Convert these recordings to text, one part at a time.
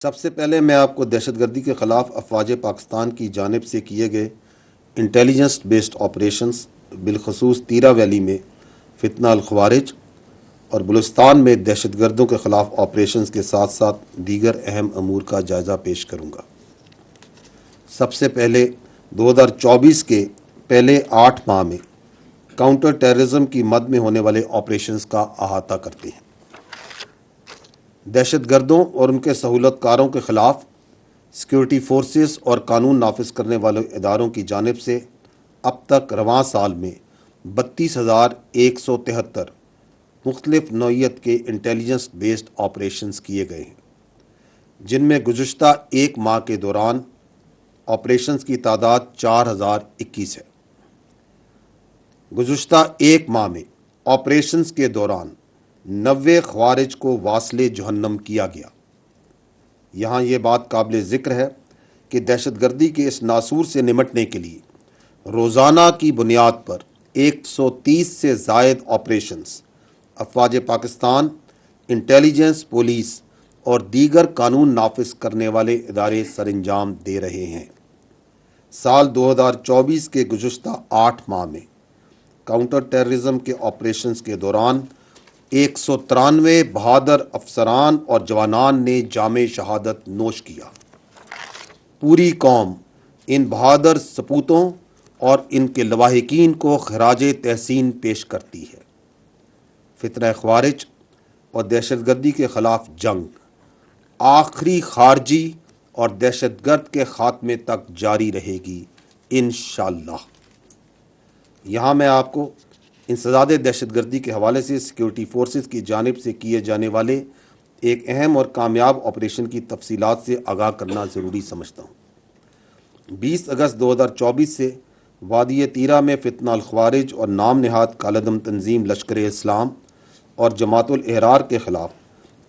سب سے پہلے میں آپ کو دہشت گردی کے خلاف افواج پاکستان کی جانب سے کیے گئے انٹیلیجنس بیسڈ آپریشنز، بالخصوص تیرہ ویلی میں فتنہ الخوارج اور بلوچستان میں دہشت گردوں کے خلاف آپریشنز کے ساتھ ساتھ دیگر اہم امور کا جائزہ پیش کروں گا۔ سب سے پہلے 2024 کے پہلے 8 ماہ میں کاؤنٹر ٹیررزم کی مد میں ہونے والے آپریشنز کا احاطہ کرتے ہیں۔ دہشت گردوں اور ان کے سہولت کاروں کے خلاف سیکیورٹی فورسز اور قانون نافذ کرنے والے اداروں کی جانب سے اب تک رواں سال میں 32,173 مختلف نوعیت کے انٹیلیجنس بیسڈ آپریشنز کیے گئے ہیں، جن میں گزشتہ ایک ماہ کے دوران آپریشنز کی تعداد 4,021 ہے۔ گزشتہ ایک ماہ میں آپریشنز کے دوران 90 خوارج کو واصل جہنم کیا گیا۔ یہاں یہ بات قابل ذکر ہے کہ دہشت گردی کے اس ناسور سے نمٹنے کے لیے روزانہ کی بنیاد پر 130 سے زائد آپریشنز افواج پاکستان، انٹیلیجنس، پولیس اور دیگر قانون نافذ کرنے والے ادارے سر انجام دے رہے ہیں۔ سال 2024 کے گزشتہ 8 ماہ میں کاؤنٹر ٹیررزم کے آپریشنز کے دوران 193 بہادر افسران اور جوانان نے جام شہادت نوش کیا۔ پوری قوم ان بہادر سپوتوں اور ان کے لواحقین کو خراج تحسین پیش کرتی ہے۔ فتنہ خوارج اور دہشت گردی کے خلاف جنگ آخری خارجی اور دہشت گرد کے خاتمے تک جاری رہے گی انشاءاللہ۔ یہاں میں آپ کو انسداد دہشت گردی کے حوالے سے سیکیورٹی فورسز کی جانب سے کیے جانے والے ایک اہم اور کامیاب آپریشن کی تفصیلات سے آگاہ کرنا ضروری سمجھتا ہوں۔ 20 اگست 2024 سے وادی تیرہ میں فتنہ الخوارج اور نام نہاد کالعدم تنظیم لشکر اسلام اور جماعت الاحرار کے خلاف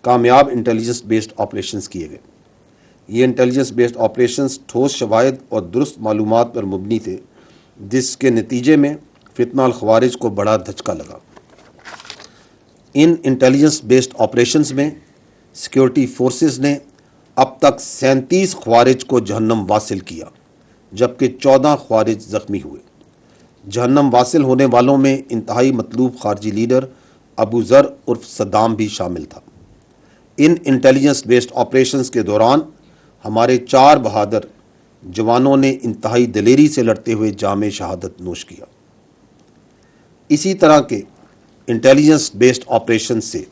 کامیاب انٹیلیجنس بیسڈ آپریشنز کیے گئے۔ یہ انٹیلیجنس بیسڈ آپریشنز ٹھوس شواہد اور درست معلومات پر مبنی تھے، جس کے نتیجے میں فتنہ الخوارج کو بڑا دھچکا لگا۔ ان انٹیلیجنس بیسڈ آپریشنز میں سیکیورٹی فورسز نے اب تک 37 خوارج کو جہنم واصل کیا، جبکہ 14 خوارج زخمی ہوئے۔ جہنم واصل ہونے والوں میں انتہائی مطلوب خارجی لیڈر ابو ذر عرف صدام بھی شامل تھا۔ ان انٹیلیجنس بیسڈ آپریشنز کے دوران ہمارے 4 بہادر جوانوں نے انتہائی دلیری سے لڑتے ہوئے جام شہادت نوش کیا۔ اسی طرح کے انٹیلیجنس بیسڈ آپریشن سے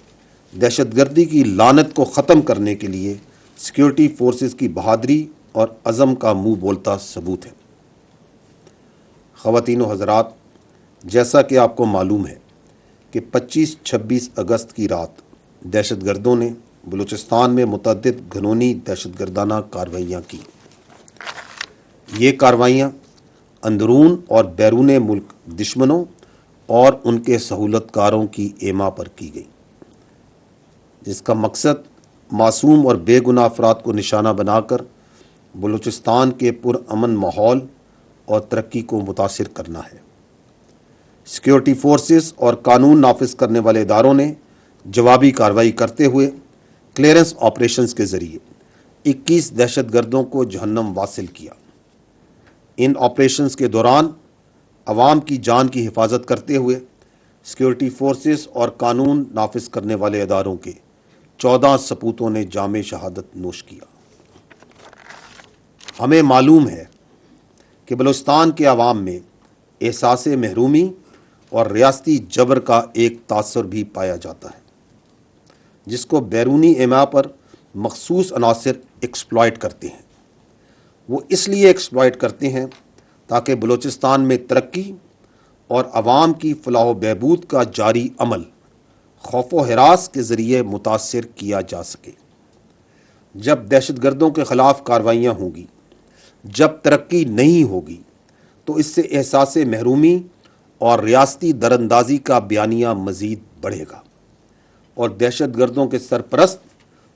دہشت گردی کی لعنت کو ختم کرنے کے لیے سیکیورٹی فورسز کی بہادری اور عزم کا منہ بولتا ثبوت ہے۔ خواتین و حضرات، جیسا کہ آپ کو معلوم ہے کہ 25-26 اگست کی رات دہشت گردوں نے بلوچستان میں متعدد گھنونی دہشت گردانہ کارروائیاں کی۔ یہ کارروائیاں اندرون اور بیرون ملک دشمنوں اور ان کے سہولت کاروں کی ایما پر کی گئی، جس کا مقصد معصوم اور بے گناہ افراد کو نشانہ بنا کر بلوچستان کے پرامن ماحول اور ترقی کو متاثر کرنا ہے۔ سیکیورٹی فورسز اور قانون نافذ کرنے والے اداروں نے جوابی کارروائی کرتے ہوئے کلیئرنس آپریشنز کے ذریعے 21 دہشت گردوں کو جہنم واصل کیا۔ ان آپریشنز کے دوران عوام کی جان کی حفاظت کرتے ہوئے سیکیورٹی فورسز اور قانون نافذ کرنے والے اداروں کے 14 سپوتوں نے جام شہادت نوش کیا۔ ہمیں معلوم ہے کہ بلوچستان کے عوام میں احساس محرومی اور ریاستی جبر کا ایک تاثر بھی پایا جاتا ہے، جس کو بیرونی ایما پر مخصوص عناصر ایکسپلائٹ کرتے ہیں۔ وہ اس لیے ایکسپلائٹ کرتے ہیں تاکہ بلوچستان میں ترقی اور عوام کی فلاح و بہبود کا جاری عمل خوف و ہراس کے ذریعے متاثر کیا جا سکے۔ جب دہشت گردوں کے خلاف کارروائیاں ہوں گی، جب ترقی نہیں ہوگی، تو اس سے احساس محرومی اور ریاستی دراندازی کا بیانیہ مزید بڑھے گا اور دہشت گردوں کے سرپرست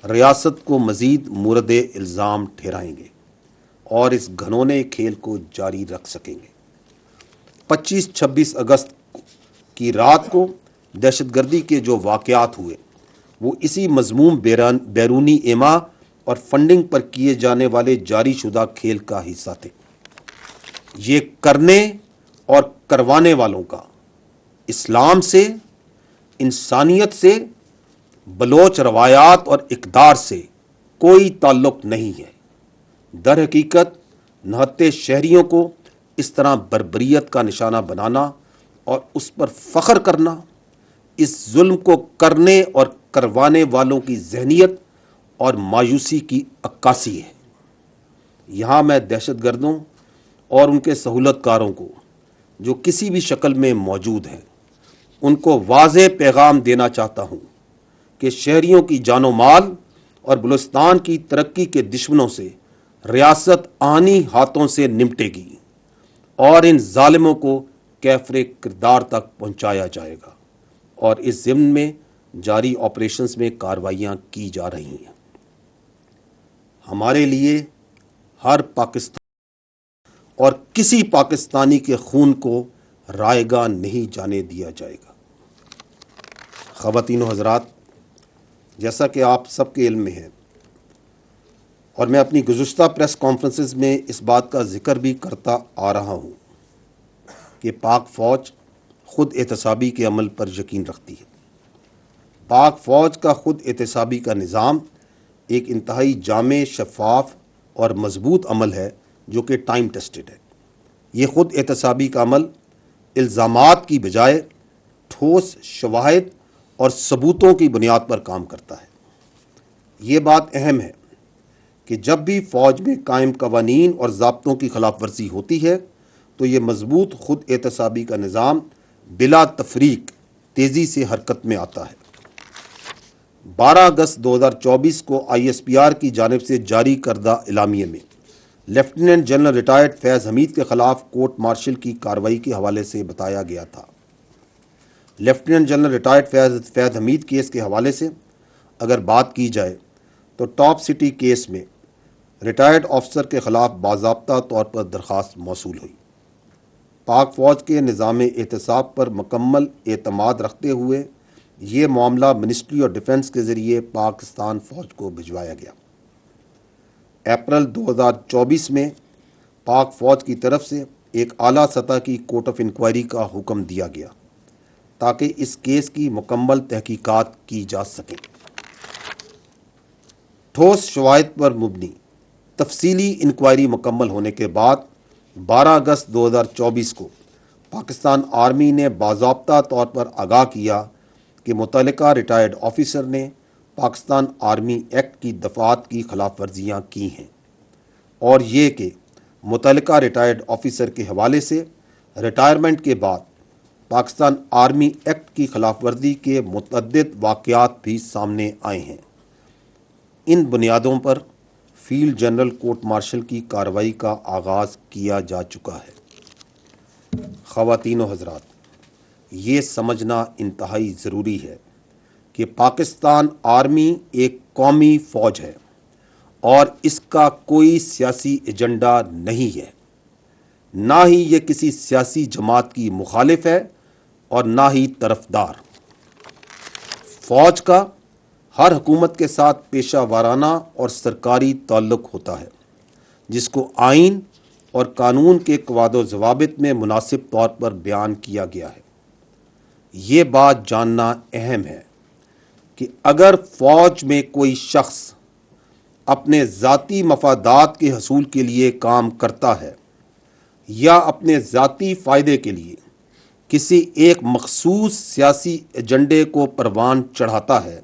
ریاست کو مزید مورد الزام ٹھہرائیں گے اور اس گھنونے کھیل کو جاری رکھ سکیں گے۔ 25-26 اگست کی رات کو دہشت گردی کے جو واقعات ہوئے وہ اسی مذموم بیرونی ایما اور فنڈنگ پر کیے جانے والے جاری شدہ کھیل کا حصہ تھے۔ یہ کرنے اور کروانے والوں کا اسلام سے، انسانیت سے، بلوچ روایات اور اقدار سے کوئی تعلق نہیں ہے۔ در حقیقت نہتے شہریوں کو اس طرح بربریت کا نشانہ بنانا اور اس پر فخر کرنا اس ظلم کو کرنے اور کروانے والوں کی ذہنیت اور مایوسی کی عکاسی ہے۔ یہاں میں دہشت گردوں اور ان کے سہولت کاروں کو جو کسی بھی شکل میں موجود ہیں ان کو واضح پیغام دینا چاہتا ہوں کہ شہریوں کی جان و مال اور بلوچستان کی ترقی کے دشمنوں سے ریاست آنی ہاتھوں سے نمٹے گی اور ان ظالموں کو کیفر کردار تک پہنچایا جائے گا، اور اس ضمن میں جاری آپریشنز میں کارروائیاں کی جا رہی ہیں۔ ہمارے لیے ہر پاکستان اور کسی پاکستانی کے خون کو رائے گاہ نہیں جانے دیا جائے گا۔ خواتین و حضرات، جیسا کہ آپ سب کے علم میں ہے اور میں اپنی گزشتہ پریس کانفرنسز میں اس بات کا ذکر بھی کرتا آ رہا ہوں کہ پاک فوج خود احتسابی کے عمل پر یقین رکھتی ہے۔ پاک فوج کا خود احتسابی کا نظام ایک انتہائی جامع، شفاف اور مضبوط عمل ہے جو کہ ٹائم ٹیسٹڈ ہے۔ یہ خود احتسابی کا عمل الزامات کی بجائے ٹھوس شواہد اور ثبوتوں کی بنیاد پر کام کرتا ہے۔ یہ بات اہم ہے کہ جب بھی فوج میں قائم قوانین اور ضابطوں کی خلاف ورزی ہوتی ہے تو یہ مضبوط خود احتسابی کا نظام بلا تفریق تیزی سے حرکت میں آتا ہے۔ 12 اگست 2024 کو ISPR کی جانب سے جاری کردہ اعلامیے میں لیفٹیننٹ جنرل ریٹائرڈ فیض حمید کے خلاف کورٹ مارشل کی کارروائی کے حوالے سے بتایا گیا تھا۔ لیفٹیننٹ جنرل ریٹائرڈ فیض حمید کیس کے حوالے سے اگر بات کی جائے تو ٹاپ سٹی کیس میں ریٹائرڈ آفیسر کے خلاف باضابطہ طور پر درخواست موصول ہوئی۔ پاک فوج کے نظام احتساب پر مکمل اعتماد رکھتے ہوئے یہ معاملہ منسٹری آف ڈیفنس کے ذریعے پاکستان فوج کو بھجوایا گیا۔ اپریل 2024 میں پاک فوج کی طرف سے ایک اعلیٰ سطح کی کورٹ آف انکوائری کا حکم دیا گیا تاکہ اس کیس کی مکمل تحقیقات کی جا سکیں۔ ٹھوس شواہد پر مبنی تفصیلی انکوائری مکمل ہونے کے بعد 12 اگست 2024 کو پاکستان آرمی نے باضابطہ طور پر آگاہ کیا کہ متعلقہ ریٹائرڈ آفیسر نے پاکستان آرمی ایکٹ کی دفعات کی خلاف ورزیاں کی ہیں، اور یہ کہ متعلقہ ریٹائرڈ آفیسر کے حوالے سے ریٹائرمنٹ کے بعد پاکستان آرمی ایکٹ کی خلاف ورزی کے متعدد واقعات بھی سامنے آئے ہیں۔ ان بنیادوں پر فیلڈ جنرل کورٹ مارشل کی کارروائی کا آغاز کیا جا چکا ہے۔ خواتین و حضرات، یہ سمجھنا انتہائی ضروری ہے کہ پاکستان آرمی ایک قومی فوج ہے اور اس کا کوئی سیاسی ایجنڈا نہیں ہے، نہ ہی یہ کسی سیاسی جماعت کی مخالف ہے اور نہ ہی طرفدار۔ فوج کا ہر حکومت کے ساتھ پیشہ وارانہ اور سرکاری تعلق ہوتا ہے، جس کو آئین اور قانون کے قواعد و ضوابط میں مناسب طور پر بیان کیا گیا ہے۔ یہ بات جاننا اہم ہے کہ اگر فوج میں کوئی شخص اپنے ذاتی مفادات کے حصول کے لیے کام کرتا ہے یا اپنے ذاتی فائدے کے لیے کسی ایک مخصوص سیاسی ایجنڈے کو پروان چڑھاتا ہے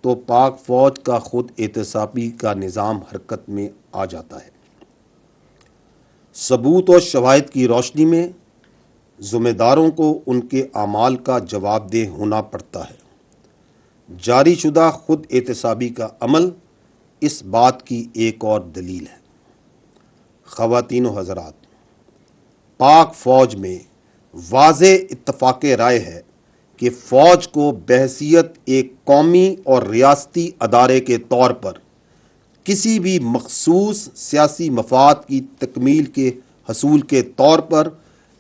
تو پاک فوج کا خود احتسابی کا نظام حرکت میں آ جاتا ہے۔ ثبوت و شواہد کی روشنی میں ذمہ داروں کو ان کے اعمال کا جواب دہ ہونا پڑتا ہے۔ جاری شدہ خود احتسابی کا عمل اس بات کی ایک اور دلیل ہے۔ خواتین و حضرات، پاک فوج میں واضح اتفاق رائے ہے کہ فوج کو بحیثیت ایک قومی اور ریاستی ادارے کے طور پر کسی بھی مخصوص سیاسی مفاد کی تکمیل کے حصول کے طور پر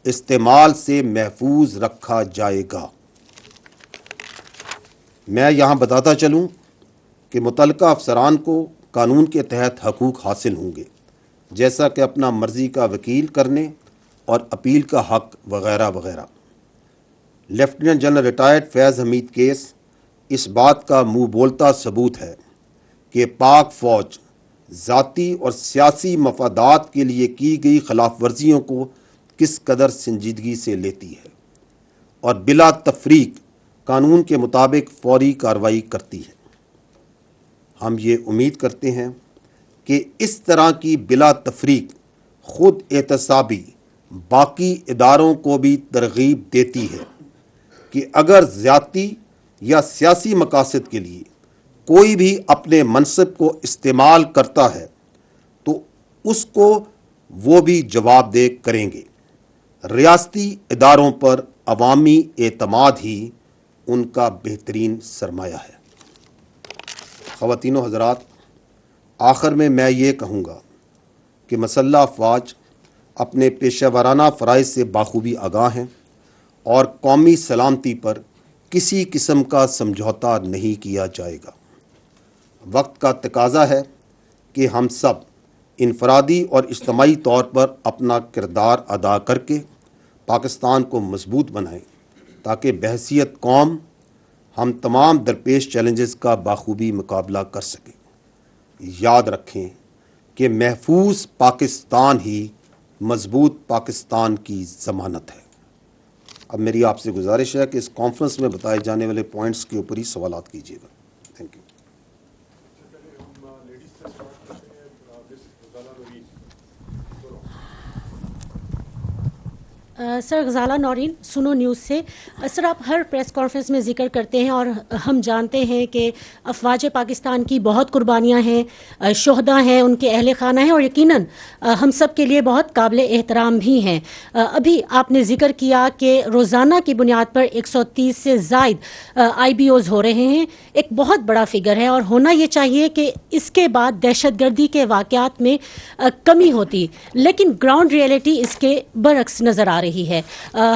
استعمال سے محفوظ رکھا جائے گا۔ میں یہاں بتاتا چلوں کہ متعلقہ افسران کو قانون کے تحت حقوق حاصل ہوں گے، جیسا کہ اپنا مرضی کا وکیل کرنے اور اپیل کا حق وغیرہ وغیرہ۔ لیفٹیننٹ جنرل ریٹائرڈ فیض حمید کیس اس بات کا منہ بولتا ثبوت ہے کہ پاک فوج ذاتی اور سیاسی مفادات کے لیے کی گئی خلاف ورزیوں کو کس قدر سنجیدگی سے لیتی ہے اور بلا تفریق قانون کے مطابق فوری کارروائی کرتی ہے۔ ہم یہ امید کرتے ہیں کہ اس طرح کی بلا تفریق خود احتسابی باقی اداروں کو بھی ترغیب دیتی ہے کہ اگر ذاتی یا سیاسی مقاصد کے لیے کوئی بھی اپنے منصب کو استعمال کرتا ہے تو اس کو وہ بھی جواب دہ کریں گے۔ ریاستی اداروں پر عوامی اعتماد ہی ان کا بہترین سرمایہ ہے۔ خواتین و حضرات، آخر میں یہ کہوں گا کہ مسلح افواج اپنے پیشہ ورانہ فرائض سے بخوبی آگاہ ہیں اور قومی سلامتی پر کسی قسم کا سمجھوتا نہیں کیا جائے گا۔ وقت کا تقاضا ہے کہ ہم سب انفرادی اور اجتماعی طور پر اپنا کردار ادا کر کے پاکستان کو مضبوط بنائیں تاکہ بحیثیت قوم ہم تمام درپیش چیلنجز کا بخوبی مقابلہ کر سکیں۔ یاد رکھیں کہ محفوظ پاکستان ہی مضبوط پاکستان کی ضمانت ہے۔ اب میری آپ سے گزارش ہے کہ اس کانفرنس میں بتائے جانے والے پوائنٹس کے اوپر ہی سوالات کیجیے گا۔ Thank you. Sir, Ghazala Noreen, Suno news سے۔ سر، آپ ہر پریس کانفرنس میں ذکر کرتے ہیں اور ہم جانتے ہیں کہ افواج پاکستان کی بہت قربانیاں ہیں، شہداء ہیں، ان کے اہل خانہ ہیں اور یقیناً ہم سب کے لیے بہت قابل احترام بھی ہیں۔ ابھی آپ نے ذکر کیا کہ روزانہ کی بنیاد پر 130 سے زائد IBOs ہو رہے ہیں، ایک بہت بڑا فگر ہے اور ہونا یہ چاہیے کہ اس کے بعد دہشت گردی کے واقعات میں کمی ہوتی، لیکن گراؤنڈ ریئلٹی اس کے برعکس نظر آ رہی ہے۔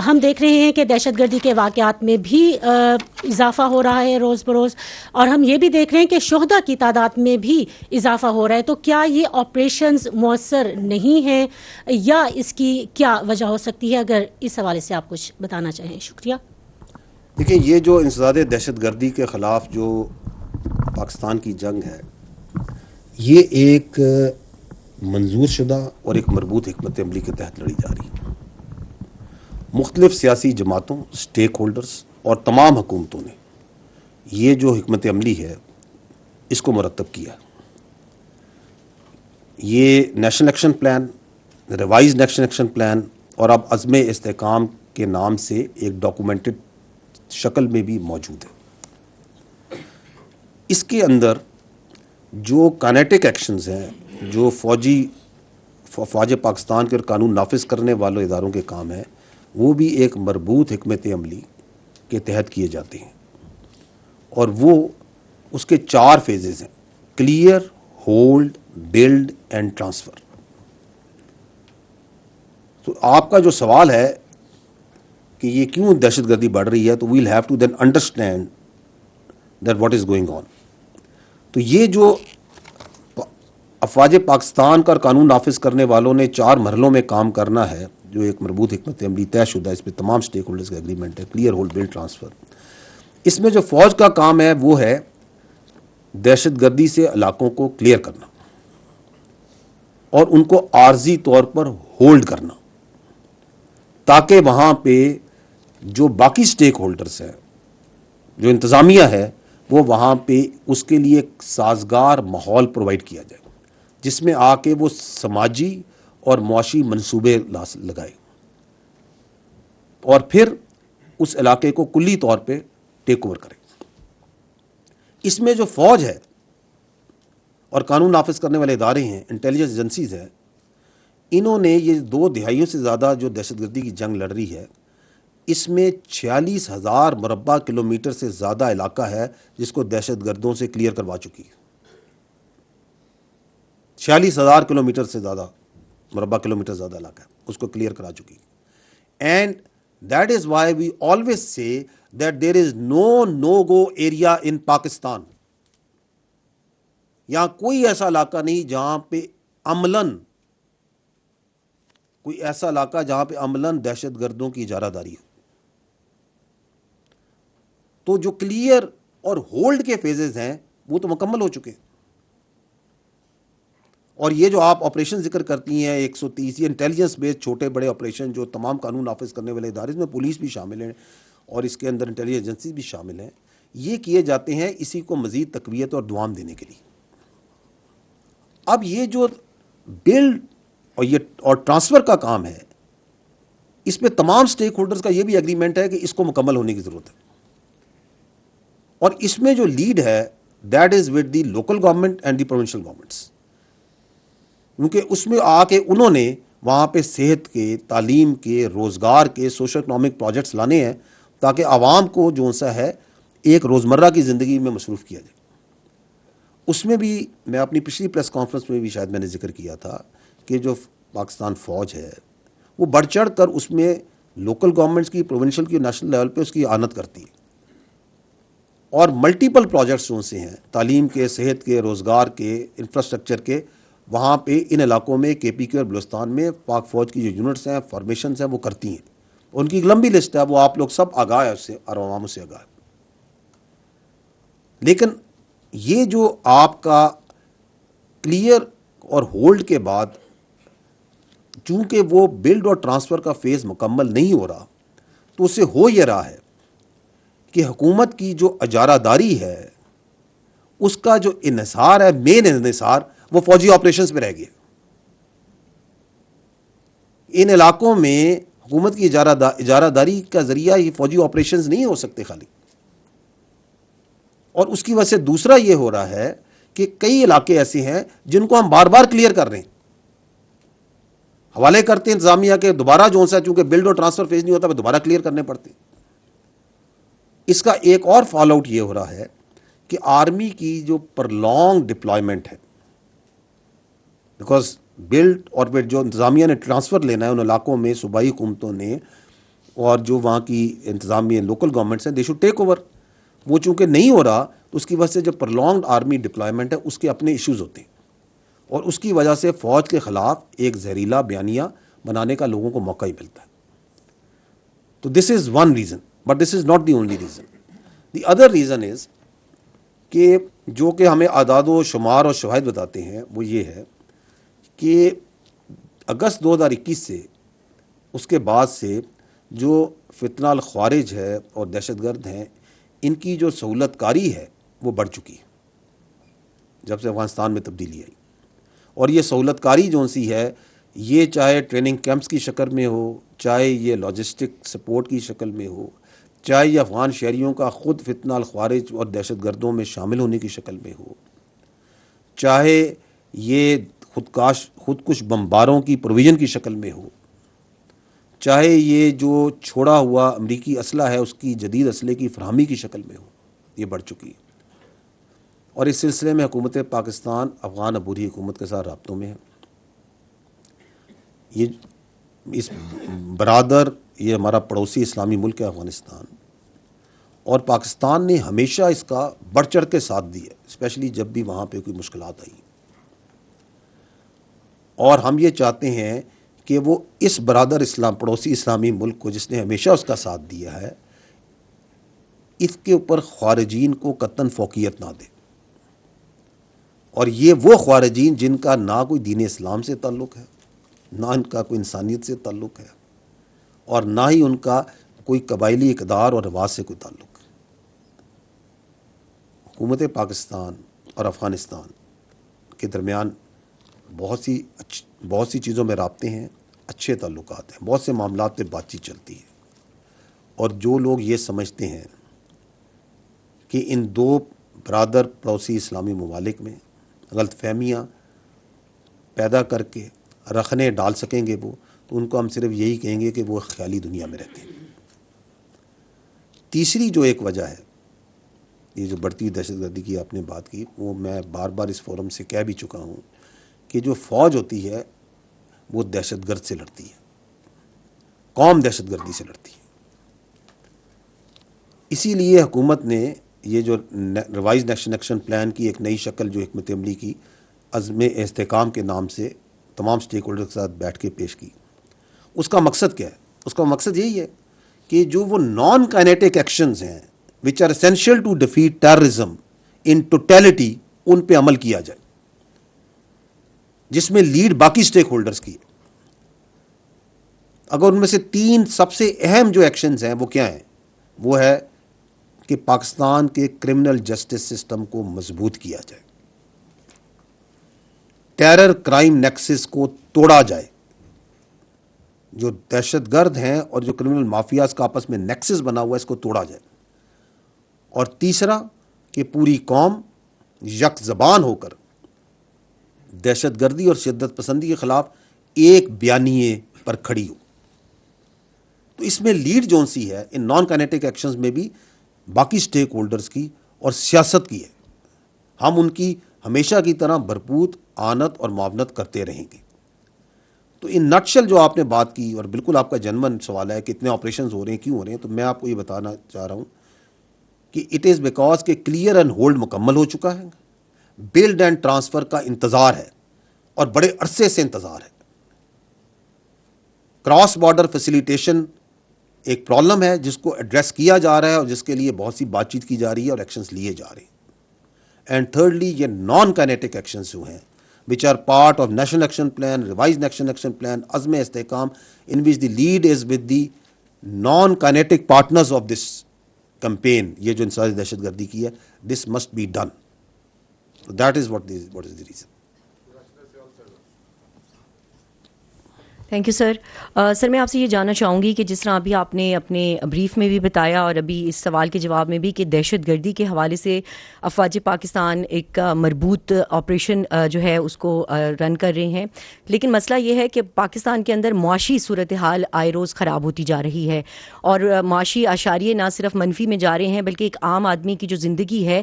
ہم دیکھ رہے ہیں کہ دہشت گردی کے واقعات میں بھی اضافہ ہو رہا ہے روز بروز، اور ہم یہ بھی دیکھ رہے ہیں کہ شہداء کی تعداد میں بھی اضافہ ہو رہا ہے۔ تو کیا یہ آپریشنز مؤثر نہیں ہیں یا اس کی کیا وجہ ہو سکتی ہے؟ اگر اس حوالے سے آپ کچھ بتانا چاہیں۔ شکریہ۔ دیکھیں، یہ جو انسداد دہشت گردی کے خلاف جو پاکستان کی جنگ ہے، یہ ایک منظور شدہ اور ایک مربوط حکمت عملی کے تحت لڑی جا رہی ہے۔ مختلف سیاسی جماعتوں، سٹیک ہولڈرز اور تمام حکومتوں نے یہ جو حکمت عملی ہے اس کو مرتب کیا۔ یہ national action plan, revise national action plan اور اب عزم استحکام کے نام سے ایک ڈاکومنٹڈ شکل میں بھی موجود ہے۔ اس کے اندر جو کائنیٹک ایکشنز ہیں، جو فوج پاکستان کے اور قانون نافذ کرنے والوں اداروں کے کام ہیں، وہ بھی ایک مربوط حکمت عملی کے تحت کیے جاتے ہیں، اور وہ اس کے 4 فیزز ہیں: clear, hold, build and transfer. تو آپ کا جو سوال ہے کہ یہ کیوں دہشت گردی بڑھ رہی ہے، تو we'll have to then understand that what is going on. تو یہ جو افواج پاکستان کا اور قانون نافذ کرنے والوں نے 4 مرحلوں میں کام کرنا ہے، جو ایک مربوط حکمت عملی طے شدہ، اس پہ تمام سٹیک ہولڈرز کا ایگریمنٹ ہے، کلیئر، ہولڈ، بلڈ، ٹرانسفر۔ اس میں جو فوج کا کام ہے وہ ہے دہشت گردی سے علاقوں کو کلیئر کرنا اور ان کو عارضی طور پر ہولڈ کرنا، تاکہ وہاں پہ جو باقی سٹیک ہولڈرز ہیں، جو انتظامیہ ہے، وہ وہاں پہ اس کے لیے ایک سازگار ماحول پرووائڈ کیا جائے جس میں آ کے وہ سماجی اور معاشی منصوبے لگائے اور پھر اس علاقے کو کلی طور پہ ٹیک اوور کرے۔ اس میں جو فوج ہے اور قانون نافذ کرنے والے ادارے ہیں، انٹیلیجنس ایجنسیز ہیں، انہوں نے یہ 2 دہائیوں سے زیادہ جو دہشت گردی کی جنگ لڑ رہی ہے، اس میں 46,000 مربع کلومیٹر سے زیادہ علاقہ ہے جس کو دہشت گردوں سے کلیئر کروا چکی ہے۔ 46,000 کلومیٹر سے زیادہ مربع کلومیٹر زیادہ علاقہ ہے، اس کو کلیئر کرا چکی ہے۔ And that is why we always say that there is no go area in Pakistan. یہاں کوئی ایسا علاقہ نہیں جہاں پہ عملاً دہشت گردوں کی اجارہ داری ہو. تو جو کلیئر اور ہولڈ کے فیزز ہیں وہ تو مکمل ہو چکے. اور یہ جو آپ آپریشن ذکر کرتی ہیں 130 یہ انٹیلیجنس بیس چھوٹے بڑے آپریشن جو تمام قانون نافذ کرنے والے ادارے اس میں پولیس بھی شامل ہیں اور اس کے اندر انٹیلیجنس ایجنسیز بھی شامل ہیں, یہ کیے جاتے ہیں اسی کو مزید تقویت اور دوام دینے کے لیے. اب یہ جو بلڈ اور ٹرانسفر کا کام ہے اس پہ تمام سٹیک ہولڈرز کا یہ بھی ایگریمنٹ ہے کہ اس کو مکمل ہونے کی ضرورت ہے. اور اس میں جو لیڈ ہے that is with the local government and the provincial governments, کیونکہ اس میں آ کے انہوں نے وہاں پہ صحت کے, تعلیم کے, روزگار کے, سوشل اکنامک پروجیکٹس لانے ہیں تاکہ عوام کو جو سا ہے ایک روزمرہ کی زندگی میں مصروف کیا جائے. اس میں بھی میں اپنی پچھلی پریس کانفرنس میں بھی شاید میں نے ذکر کیا تھا کہ جو پاکستان فوج ہے وہ بڑھ چڑھ کر اس میں لوکل گورنمنٹس کی, پروونشل کی, نیشنل لیول پہ اس کی اعانت کرتی ہے. اور ملٹیپل پروجیکٹس جو سے ہیں تعلیم کے, صحت کے, روزگار کے, انفراسٹرکچر کے, وہاں پہ ان علاقوں میں کے پی کے اور بلوچستان میں پاک فوج کی جو یونٹس ہیں, فارمیشنز ہیں, وہ کرتی ہیں. ان کی ایک لمبی لسٹ ہے, وہ آپ لوگ سب آگاہ ہے اس سے اور عوام سے آگاہ ہے. لیکن یہ جو آپ کا کلیئر اور ہولڈ کے بعد چونکہ وہ بلڈ اور ٹرانسفر کا فیز مکمل نہیں ہو رہا, تو اس سے ہو یہ رہا ہے کہ حکومت کی جو اجارہ داری ہے اس کا جو انحصار ہے, مین انحصار وہ فوجی آپریشنز پہ رہ گیا. ان علاقوں میں حکومت کی اجارہ داری کا ذریعہ یہ فوجی آپریشنز نہیں ہو سکتے خالی. اور اس کی وجہ سے دوسرا یہ ہو رہا ہے کہ کئی علاقے ایسے ہیں جن کو ہم بار بار کلیئر کر رہے ہیں, حوالے کرتے ہیں انتظامیہ کے, دوبارہ جو سا چونکہ بلڈ اور ٹرانسفر فیز نہیں ہوتا پھر دوبارہ کلیئر کرنے پڑتے ہیں. اس کا ایک اور فال آؤٹ یہ ہو رہا ہے کہ آرمی کی جو پرلونگ ڈپلائمنٹ ہے, بیکاز بلڈ اور پھر جو انتظامیہ نے ٹرانسفر لینا ہے ان علاقوں میں صوبائی حکومتوں نے اور جو وہاں کی انتظامیہ لوکل گورنمنٹس ہیں دے شوڈ ٹیک اوور. وہ چونکہ نہیں ہو رہا تو اس کی وجہ سے جو پرلونگڈ آرمی ڈپلائمنٹ ہے اس کے اپنے ایشوز ہوتے ہیں اور اس کی وجہ سے فوج کے خلاف ایک زہریلا بیانیہ بنانے کا لوگوں کو موقع ہی ملتا ہے. تو this is one reason, but this is not the only reason. The other reason is کہ جو کہ ہمیں اعداد و شمار اور شواہد بتاتے ہیں وہ یہ ہے کہ اگست 2021 سے اس کے بعد سے جو فتنہ الخوارج ہے اور دہشت گرد ہیں ان کی جو سہولت کاری ہے وہ بڑھ چکی ہے جب سے افغانستان میں تبدیلی آئی. اور یہ سہولت کاری جو سی ہے یہ چاہے ٹریننگ کیمپس کی شکل میں ہو, چاہے یہ لاجسٹک سپورٹ کی شکل میں ہو, چاہے یہ افغان شہریوں کا خود فتنہ الخوارج اور دہشت گردوں میں شامل ہونے کی شکل میں ہو, چاہے یہ خودکش بمباروں کی پروویژن کی شکل میں ہو, چاہے یہ جو چھوڑا ہوا امریکی اسلحہ ہے اس کی جدید اسلحے کی فراہمی کی شکل میں ہو, یہ بڑھ چکی ہے. اور اس سلسلے میں حکومت پاکستان افغان عبوری حکومت کے ساتھ رابطوں میں ہے. یہ اس برادر یہ ہمارا پڑوسی اسلامی ملک ہے افغانستان, اور پاکستان نے ہمیشہ اس کا بڑھ چڑھ کے ساتھ دیا, اسپیشلی جب بھی وہاں پہ کوئی مشکلات آئی. اور ہم یہ چاہتے ہیں کہ وہ اس برادر اسلام پڑوسی اسلامی ملک کو جس نے ہمیشہ اس کا ساتھ دیا ہے اس کے اوپر خارجین کو قطعاً فوقیت نہ دے. اور یہ وہ خارجین جن کا نہ کوئی دین اسلام سے تعلق ہے, نہ ان کا کوئی انسانیت سے تعلق ہے, اور نہ ہی ان کا کوئی قبائلی اقدار اور رواج سے کوئی تعلق ہے. حکومت پاکستان اور افغانستان کے درمیان بہت سی چیزوں میں رابطے ہیں, اچھے تعلقات ہیں, بہت سے معاملات پہ بات چیت چلتی ہے. اور جو لوگ یہ سمجھتے ہیں کہ ان دو برادر پڑوسی اسلامی ممالک میں غلط فہمیاں پیدا کر کے رکھنے ڈال سکیں گے وہ, تو ان کو ہم صرف یہی کہیں گے کہ وہ خیالی دنیا میں رہتے ہیں. تیسری جو ایک وجہ ہے یہ جو بڑھتی دہشت گردی کی آپ نے بات کی, وہ میں بار بار اس فورم سے کہہ بھی چکا ہوں کہ جو فوج ہوتی ہے وہ دہشت گرد سے لڑتی ہے, قوم دہشت گردی سے لڑتی ہے. اسی لیے حکومت نے یہ جو ریوائز نیشنل ایکشن پلان کی ایک نئی شکل جو حکمت عملی کی عزم استحکام کے نام سے تمام سٹیک ہولڈر کے ساتھ بیٹھ کے پیش کی، اس کا مقصد کیا ہے؟ اس کا مقصد یہی ہے کہ جو وہ نان کائنیٹک ایکشنز ہیں which are essential to defeat terrorism in totality, ان پہ عمل کیا جائے، جس میں لیڈ باقی سٹیک ہولڈرز کی ہے۔ اگر ان میں سے 3 سب سے اہم جو ایکشنز ہیں وہ کیا ہیں؟ وہ ہے کہ پاکستان کے کرمنل جسٹس سسٹم کو مضبوط کیا جائے، ٹیرر کرائم نیکسس کو توڑا جائے، جو دہشت گرد ہیں اور جو کرمنل مافیاز کا آپس میں نیکسس بنا ہوا ہے اس کو توڑا جائے، اور تیسرا کہ پوری قوم یک زبان ہو کر دہشت گردی اور شدت پسندی کے خلاف ایک بیانیے پر کھڑی ہو۔ تو اس میں لیڈ جون سی ہے ان نان کائنیٹک ایکشنز میں بھی باقی سٹیک ہولڈرز کی اور سیاست کی ہے۔ ہم ان کی ہمیشہ کی طرح بھرپور آنت اور معاونت کرتے رہیں گے۔ تو ان نٹشل جو آپ نے بات کی، اور بالکل آپ کا جنون سوال ہے کہ اتنے آپریشنز ہو رہے ہیں، کیوں ہو رہے ہیں، تو میں آپ کو یہ بتانا چاہ رہا ہوں کہ اٹ از بیکاز کہ کلیئر اینڈ ہولڈ مکمل ہو چکا ہے، بلڈ اینڈ ٹرانسفر کا انتظار ہے اور بڑے عرصے سے انتظار ہے۔ کراس بارڈر فیسیلیٹیشن ایک پرابلم ہے جس کو ایڈریس کیا جا رہا ہے اور جس کے لیے بہت سی بات چیت کی جا رہی ہے اور ایکشنز لیے جا رہے ہیں۔ اینڈ تھرڈلی یہ نان کائنیٹک ایکشنز جو ہیں which are part of national action plan, revised national action plan, عزم استحکام, in which the lead is with the non-kinetic partners of this campaign, یہ جو انسداد دہشت گردی کی ہے، this must be done. So that is what is the reason. Thank you sir. Sir میں آپ سے یہ جاننا چاہوں گی کہ جس طرح ابھی آپ نے اپنے بریف میں بھی بتایا اور ابھی اس سوال کے جواب میں بھی کہ دہشت گردی کے حوالے سے افواج پاکستان ایک مربوط آپریشن جو ہے اس کو رن کر رہے ہیں، لیکن مسئلہ یہ ہے کہ پاکستان کے اندر معاشی صورتحال آئے روز خراب ہوتی جا رہی ہے، اور معاشی اشاریے نہ صرف منفی میں جا رہے ہیں بلکہ ایک عام آدمی کی جو زندگی ہے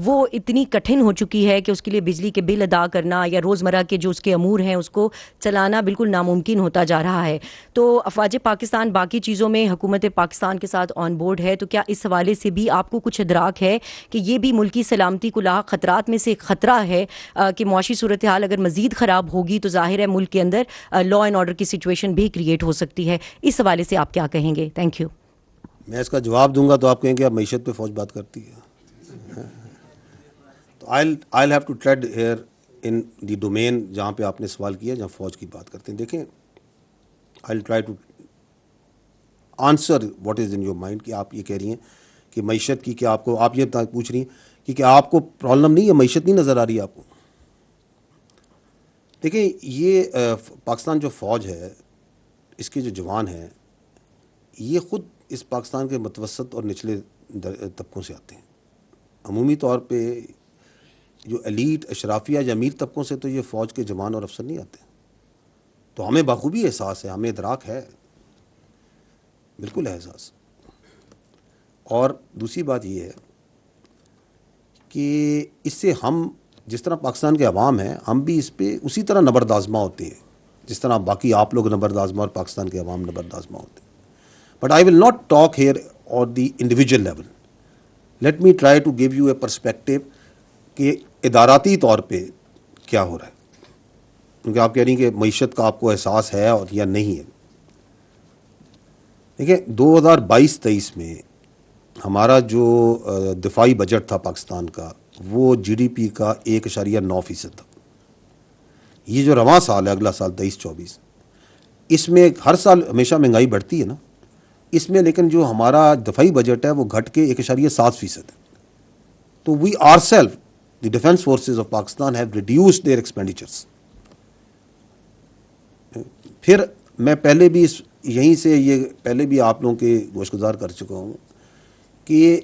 وہ اتنی کٹھن ہو چکی ہے کہ اس کے لیے بجلی کے بل ادا کرنا یا روزمرہ کے جو اس کے امور ہیں اس کو چلانا بالکل ناممکن ہوتا جا رہا ہے۔ تو افواج پاکستان باقی چیزوں میں حکومت پاکستان کے ساتھ آن بورڈ ہے، تو کیا اس حوالے سے بھی آپ کو کچھ ادراک ہے کہ یہ بھی ملکی سلامتی کو لاحق خطرات میں سے ایک خطرہ ہے کہ معاشی صورتحال اگر مزید خراب ہوگی تو ظاہر ہے ملک کے اندر لا اینڈ آرڈر کی سچویشن بھی کریٹ ہو سکتی ہے؟ اس حوالے سے آپ کیا کہیں گے؟ Thank you. میں اس کا جواب دوں گا تو آپ کہیں گے اب معیشت پہ فوج بات کرتی ہے، تو I'll have to tread here in the domain جہاں پہ آپ نے سوال کیا، جہاں فوج کی بات کرتے ہیں۔ دیکھیں، I'll try to answer what is in your mind کہ آپ یہ کہہ رہی ہیں کہ معیشت کی، کیا آپ یہ پوچھ رہی ہیں کہ کیا آپ کو پرابلم نہیں ہے، معیشت نہیں نظر آ رہی ہے آپ کو؟ دیکھیں، یہ پاکستان جو فوج ہے، اس کے جو جوان ہیں، یہ خود اس پاکستان کے متوسط اور نچلے طبقوں سے آتے ہیں۔ عمومی طور پہ جو ایلیٹ اشرافیہ یا امیر طبقوں سے تو یہ فوج کے جوان اور افسر نہیں آتے، تو ہمیں بخوبی احساس ہے، ہمیں ادراک ہے، بالکل احساس۔ اور دوسری بات یہ ہے کہ اس سے ہم جس طرح پاکستان کے عوام ہیں، ہم بھی اس پہ اسی طرح نبرد آزما ہوتے ہیں جس طرح باقی آپ لوگ نبرد آزما اور پاکستان کے عوام نبرد آزما ہوتے ہیں۔ But I will not talk here on the individual level, let me try to give you a perspective کہ اداراتی طور پہ کیا ہو رہا ہے، کیونکہ آپ کہہ رہی ہیں کہ معیشت کا آپ کو احساس ہے اور یا نہیں ہے۔ دیکھیں، 2022-23 میں ہمارا جو دفاعی بجٹ تھا پاکستان کا، وہ جی ڈی پی کا 1.9% تھا۔ یہ جو رواں سال ہے، اگلا سال 23-24، اس میں ہر سال ہمیشہ مہنگائی بڑھتی ہے نا، اس میں لیکن جو ہمارا دفاعی بجٹ ہے وہ گھٹ کے 1.7% ہے۔ تو we are self the defence forces of Pakistan have reduced their expenditures. پھر میں پہلے بھی یہیں سے یہ پہلے بھی آپ لوگوں کے گوش گزار کر چکا ہوں کہ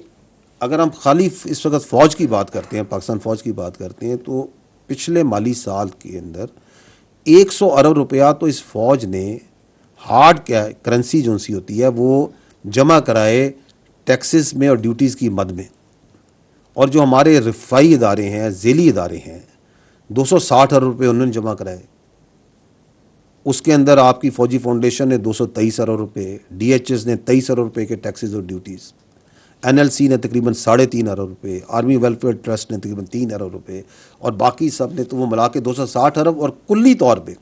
اگر ہم خالی اس وقت فوج کی بات کرتے ہیں، پاکستان فوج کی بات کرتے ہیں، تو پچھلے مالی سال کے اندر 100 ارب روپیہ تو اس فوج نے ہارڈ کرنسی جو سی ہوتی ہے وہ جمع کرائے ٹیکسز میں اور ڈیوٹیز کی مد میں، اور جو ہمارے رفائی ادارے ہیں، ذیلی ادارے ہیں، 260 ارب روپے انہوں نے جمع کرائے۔ اس کے اندر آپ کی فوجی فاؤنڈیشن نے 223 ارب روپے، ڈی ایچ ایس نے 23 ارب روپے کے ٹیکسز اور ڈیوٹیز، NLC نے تقریباً 3.5 ارب روپے, آرمی ویلفیئر ٹرسٹ نے تقریباً 3 ارب روپے, اور باقی سب نے تو وہ ملا کے 260 ارب, اور کلی طور پہ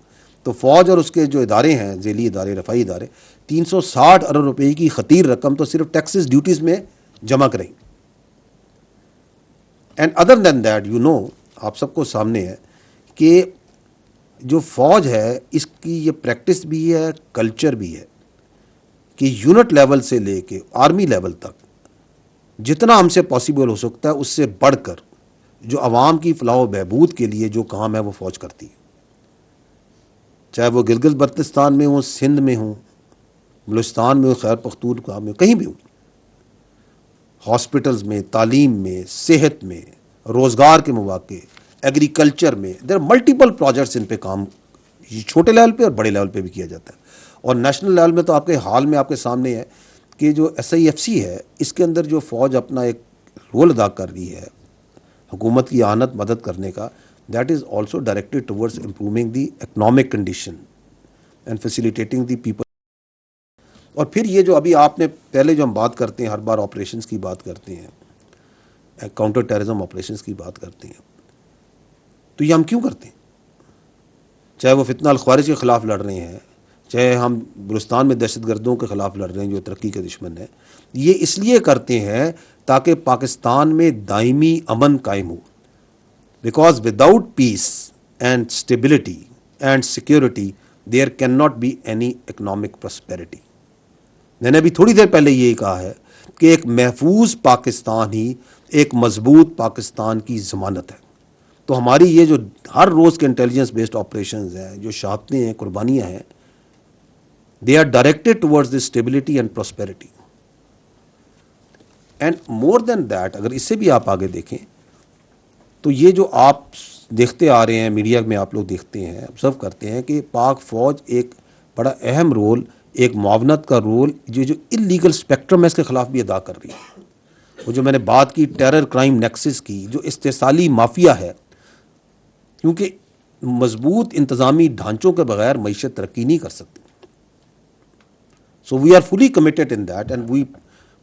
تو فوج اور اس کے جو ادارے ہیں, ذیلی ادارے, رفائی ادارے, 360 ارب روپے کی خطیر رقم تو صرف ٹیکسز ڈیوٹیز میں جمع کریں. اینڈ ادر دین دیٹ آپ سب کو سامنے ہے کہ جو فوج ہے اس کی یہ پریکٹس بھی ہے, کلچر بھی ہے کہ یونٹ لیول سے لے کے آرمی لیول تک جتنا ہم سے پاسبل ہو سکتا ہے اس سے بڑھ کر جو عوام کی فلاح و بہبود کے لیے جو کام ہے وہ فوج کرتی ہے, چاہے وہ گلگت بلتستان میں ہوں, سندھ میں ہوں, بلوچستان میں ہوں, خیبر پختونخوا میں ہوں, کہیں بھی ہوں, ہاسپٹلز میں, تعلیم میں, صحت میں, روزگار کے مواقع, ایگریکلچر میں, دیر ملٹیپل پروجیکٹس ان پہ کام چھوٹے لیول پہ اور بڑے لیول پہ بھی کیا جاتا ہے. اور نیشنل لیول میں تو آپ کے حال میں آپ کے سامنے ہے کہ جو SIFC ہے اس کے اندر جو فوج اپنا ایک رول ادا کر رہی ہے حکومت کی اعانت مدد کرنے کا, that is also directed towards improving the economic condition and facilitating the people. اور پھر یہ جو ابھی آپ نے پہلے جو ہم بات کرتے ہیں, ہر بار آپریشنز کی بات کرتے ہیں, کاؤنٹر ٹیررزم آپریشنز کی بات کرتے ہیں, تو یہ ہم کیوں کرتے ہیں؟ چاہے وہ فتنہ الخوارج کے خلاف لڑ رہے ہیں, چاہے ہم بلوچستان میں دہشت گردوں کے خلاف لڑ رہے ہیں جو ترقی کے دشمن ہیں, یہ اس لیے کرتے ہیں تاکہ پاکستان میں دائمی امن قائم ہو. Because without peace and stability and security there can not be any economic prosperity. میں نے ابھی تھوڑی دیر پہلے یہ کہا ہے کہ ایک محفوظ پاکستان ہی ایک مضبوط پاکستان کی ضمانت ہے. تو ہماری یہ جو ہر روز کے انٹیلیجنس بیسڈ آپریشنز ہیں, جو شہادتیں ہیں, قربانیاں ہیں, they are directed towards the stability and prosperity. And more than that, اگر اس سے بھی آپ آگے دیکھیں تو یہ جو آپ دیکھتے آ رہے ہیں, میڈیا میں آپ لوگ دیکھتے ہیں, آبزرو کرتے ہیں کہ پاک فوج ایک بڑا اہم رول, ایک معاونت کا رول جو اللیگل اسپیکٹرم ہے اس کے خلاف بھی ادا کر رہی ہے. وہ جو میں نے بات کی ٹیرر کرائم نیکسس کی, جو استحصالی مافیا ہے, کیونکہ مضبوط انتظامی ڈھانچوں کے بغیر معیشت ترقی نہیں کر سکتی. So we are fully committed in that and we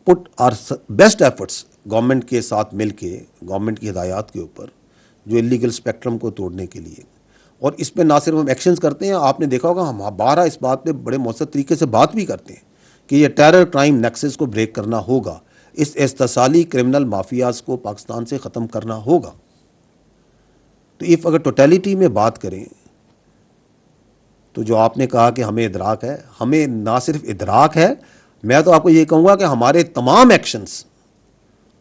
put our best efforts government کے ساتھ مل کے, گورنمنٹ کی ہدایات کے اوپر, جو اللیگل اسپیکٹرم کو توڑنے کے لیے. اور اس پہ نہ صرف ہم ایکشنز کرتے ہیں, آپ نے دیکھا ہوگا ہم بارہ اس بات پہ بڑے مؤثر طریقے سے بات بھی کرتے ہیں کہ یہ ٹیرر کرائم نیکسس کو بریک کرنا ہوگا, اس استحصالی کرمنل مافیاز کو پاکستان سے ختم کرنا ہوگا. تو اگر ٹوٹیلٹی میں بات کریں تو جو آپ نے کہا کہ ہمیں ادراک ہے, ہمیں نہ صرف ادراک ہے, میں تو آپ کو یہ کہوں گا کہ ہمارے تمام ایکشنز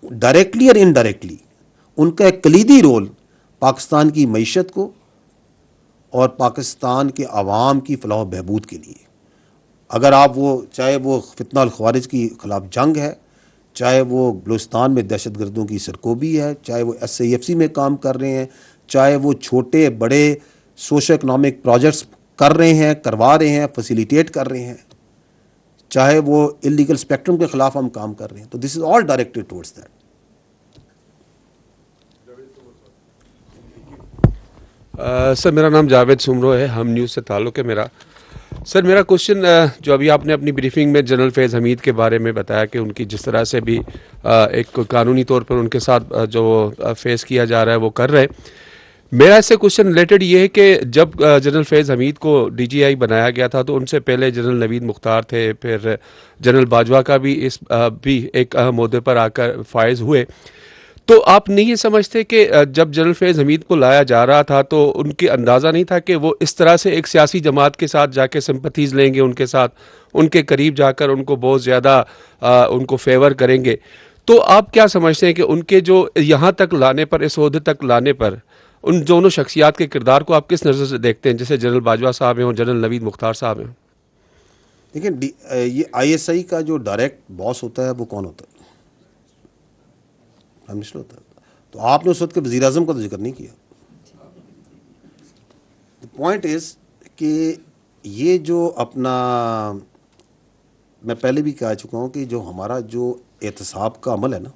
ڈائریکٹلی اور انڈائریکٹلی ان کا ایک کلیدی رول پاکستان کی معیشت کو اور پاکستان کے عوام کی فلاح و بہبود کے لیے. اگر آپ چاہے وہ فتنہ الخوارج کی خلاف جنگ ہے, چاہے وہ بلوچستان میں دہشت گردوں کی سرکوبی ہے, چاہے وہ SIFC میں کام کر رہے ہیں, چاہے وہ چھوٹے بڑے سوشو اکنامک پروجیکٹس کر رہے ہیں, کروا رہے ہیں, فیسیلیٹیٹ کر رہے ہیں, چاہے وہ اللیگل اسپیکٹرم کے خلاف ہم کام کر رہے ہیں, تو this is all directed towards that. سر میرا نام جاوید سمرو ہے, ہم نیوز سے تعلق ہے میرا. سر میرا کوشچن, جو ابھی آپ نے اپنی بریفنگ میں جنرل فیض حمید کے بارے میں بتایا کہ ان کی جس طرح سے بھی ایک قانونی طور پر ان کے ساتھ جو فیس کیا جا رہا ہے وہ کر رہے ہیں, میرا اس سے کوشچن ریلیٹڈ یہ ہے کہ جب جنرل فیض حمید کو DGI بنایا گیا تھا تو ان سے پہلے جنرل نوید مختار تھے, پھر جنرل باجوہ کا بھی ایک اہم عہدے پر آ کر فائز ہوئے. تو آپ نہیں یہ سمجھتے کہ جب جنرل فیض حمید کو لایا جا رہا تھا تو ان کے اندازہ نہیں تھا کہ وہ اس طرح سے ایک سیاسی جماعت کے ساتھ جا کے سمپتھیز لیں گے, ان کے ساتھ ان کے قریب جا کر ان کو بہت زیادہ ان کو فیور کریں گے. تو آپ کیا سمجھتے ہیں کہ ان کے جو یہاں تک لانے پر, اس عہدے تک لانے پر, ان دونوں شخصیات کے کردار کو آپ کس نظر سے دیکھتے ہیں, جیسے جنرل باجوہ صاحب ہیں اور جنرل نوید مختار صاحب ہیں؟ دیکھیں, یہ ISI کا جو ڈائریکٹ باس ہوتا ہے وہ کون ہوتا ہے؟ پرائم منسٹر ہوتا ہے. تو آپ نے اس وقت کے وزیر اعظم کا تو ذکر نہیں کیا. پوائنٹ از کہ یہ جو اپنا, میں پہلے بھی کہہ چکا ہوں کہ جو ہمارا جو احتساب کا عمل ہے نا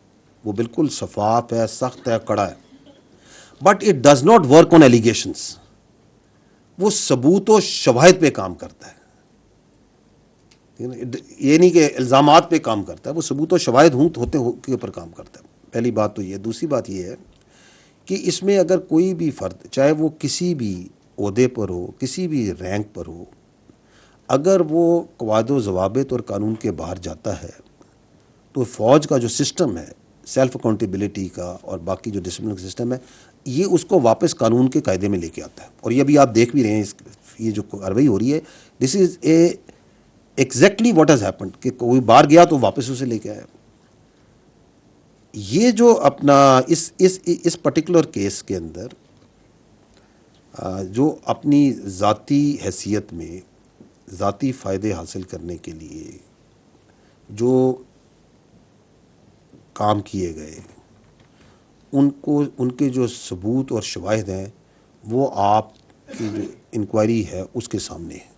وہ بالکل شفاف ہے, سخت ہے, کڑا ہے, but it does not work on allegations. وہ ثبوت و شواہد پہ کام کرتا ہے. یہ نہیں کہ الزامات پہ کام کرتا ہے، وہ ثبوت و شواہد ہوتے کے اوپر کام کرتا ہے. پہلی بات تو یہ. دوسری بات یہ ہے کہ اس میں اگر کوئی بھی فرد، چاہے وہ کسی بھی عہدے پر ہو، کسی بھی رینک پر ہو، اگر وہ قواعد و ضوابط اور قانون کے باہر جاتا ہے تو فوج کا جو سسٹم ہے سیلف اکاؤنٹیبلٹی کا اور باقی جو ڈسپلن سسٹم ہے، یہ اس کو واپس قانون کے قاعدے میں لے کے آتا ہے. اور یہ ابھی آپ دیکھ بھی رہے ہیں، یہ جو کارروائی ہو رہی ہے، this is a exactly what has happened, کہ کوئی باہر گیا تو واپس اسے لے کے آیا. یہ جو اپنا اس پرٹیکولر کیس کے اندر جو اپنی ذاتی حیثیت میں ذاتی فائدے حاصل کرنے کے لیے جو کام کیے گئے، ان کے جو ثبوت اور شواہد ہیں وہ آپ کی جو انکوائری ہے اس کے سامنے ہے.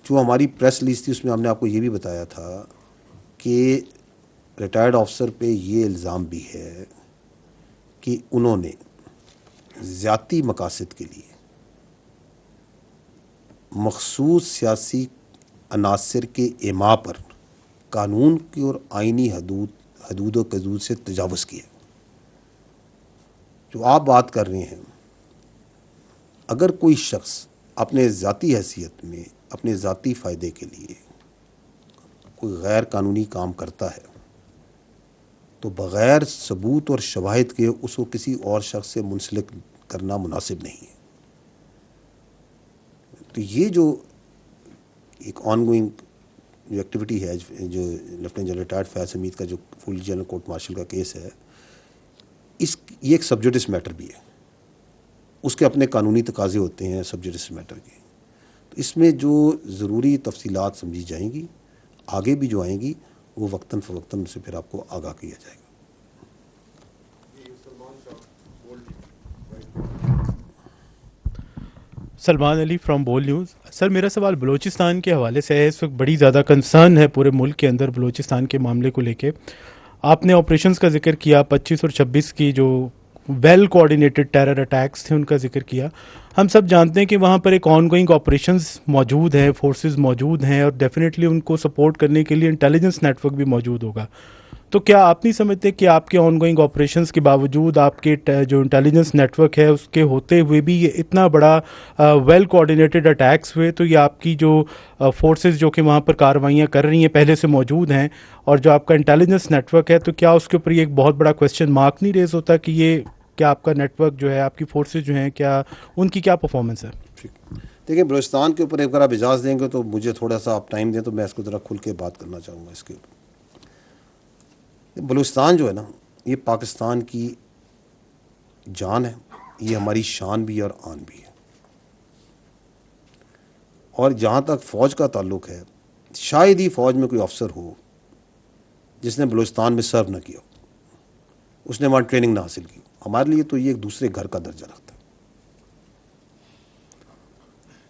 جو ہماری پریس ریلیز تھی اس میں ہم نے آپ کو یہ بھی بتایا تھا کہ ریٹائرڈ آفیسر پہ یہ الزام بھی ہے کہ انہوں نے ذاتی مقاصد کے لیے مخصوص سیاسی عناصر کے اعماء پر قانون کی اور آئینی حدود و حدود سے تجاوز کیا. جو آپ بات کر رہے ہیں، اگر کوئی شخص اپنے ذاتی حیثیت میں اپنے ذاتی فائدے کے لیے کوئی غیر قانونی کام کرتا ہے تو بغیر ثبوت اور شواہد کے اس کو کسی اور شخص سے منسلک کرنا مناسب نہیں ہے. تو یہ جو ایک آن گوئنگ جو ایکٹیویٹی ہے، جو لیفٹیننٹ جنرل ریٹائرڈ فیاض حمید کا جو فل جنرل کورٹ مارشل کا کیس ہے، یہ ایک سبجوڈس میٹر بھی ہے. اس کے اپنے قانونی تقاضے ہوتے ہیں سبجوڈس میٹر کے. تو اس میں جو ضروری تفصیلات سمجھی جائیں گی، آگے بھی جو آئیں گی، وہ وقتاً فوقتاً سے پھر آپ کو آگاہ کیا جائے گا. سلمان علی فرام بول نیوز. سر میرا سوال بلوچستان کے حوالے سے ہے. اس وقت بڑی زیادہ کنسرن ہے پورے ملک کے اندر بلوچستان کے معاملے کو لے کے. آپ نے آپریشنز کا ذکر کیا، 25 اور 26 کی جو ویل کوآرڈینیٹڈ ٹیرر اٹیکس تھے ان کا ذکر کیا. ہم سب جانتے ہیں کہ وہاں پر ایک آن گوئنگ آپریشنز موجود ہیں، فورسز موجود ہیں، اور ڈیفینیٹلی ان کو سپورٹ کرنے کے لیے انٹیلیجنس نیٹ ورک بھی موجود ہوگا. تو کیا آپ نہیں سمجھتے کہ آپ کے آن گوئنگ آپریشنز کے باوجود آپ کے جو انٹیلیجنس نیٹ ورک ہے اس کے ہوتے ہوئے بھی یہ اتنا بڑا ویل کوآرڈینیٹڈ اٹیکس ہوئے؟ تو یہ آپ کی جو فورسز جو کہ وہاں پر کارروائیاں کر رہی ہیں پہلے سے موجود ہیں، اور جو آپ کا انٹیلیجنس نیٹ ورک ہے، تو کیا اس کے اوپر یہ ایک بہت بڑا کویسچن مارک نہیں ریز ہوتا کہ یہ کیا آپ کا نیٹ ورک جو ہے، آپ کی فورسز جو ہیں، کیا ان کی کیا پرفارمنس ہے؟ دیکھیں، بلوچستان کے اوپر ایک بار آپ اجازت دیں گے تو مجھے تھوڑا سا آپ ٹائم دیں تو میں اس کو ذرا کھل کے بات کرنا چاہوں گا اس کے اوپر. بلوچستان جو ہے نا، یہ پاکستان کی جان ہے، یہ ہماری شان بھی ہے اور آن بھی ہے. اور جہاں تک فوج کا تعلق ہے، شاید ہی فوج میں کوئی افسر ہو جس نے بلوچستان میں سرو نہ کیا ہو، اس نے وہاں ٹریننگ نہ حاصل کی. ہمارے لیے تو یہ ایک دوسرے گھر کا درجہ رکھتا ہے.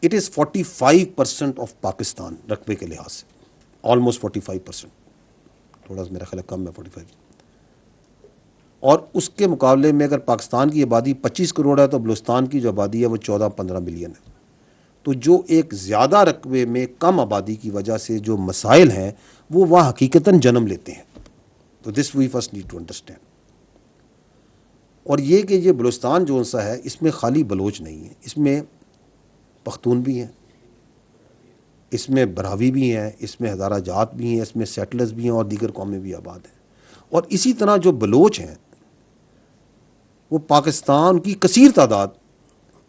اٹ از 45% آف پاکستان رقبے کے لحاظ سے، آلموسٹ 45%، تھوڑا سا میرا خیال کم ہے 45. اور اس کے مقابلے میں اگر پاکستان کی آبادی 25 کروڑ ہے تو بلوچستان کی جو آبادی ہے وہ 14-15 ملین ہے. تو جو ایک زیادہ رقبے میں کم آبادی کی وجہ سے جو مسائل ہیں وہ وہاں حقیقتاً جنم لیتے ہیں. تو this we first need to understand. اور یہ کہ یہ بلوچستان جو سا ہے، اس میں خالی بلوچ نہیں ہے، اس میں پختون بھی ہیں، اس میں براوی بھی ہیں، اس میں ہزارہ جات بھی ہیں، اس میں سیٹلرز بھی ہیں اور دیگر قومیں بھی آباد ہیں. اور اسی طرح جو بلوچ ہیں وہ پاکستان کی کثیر تعداد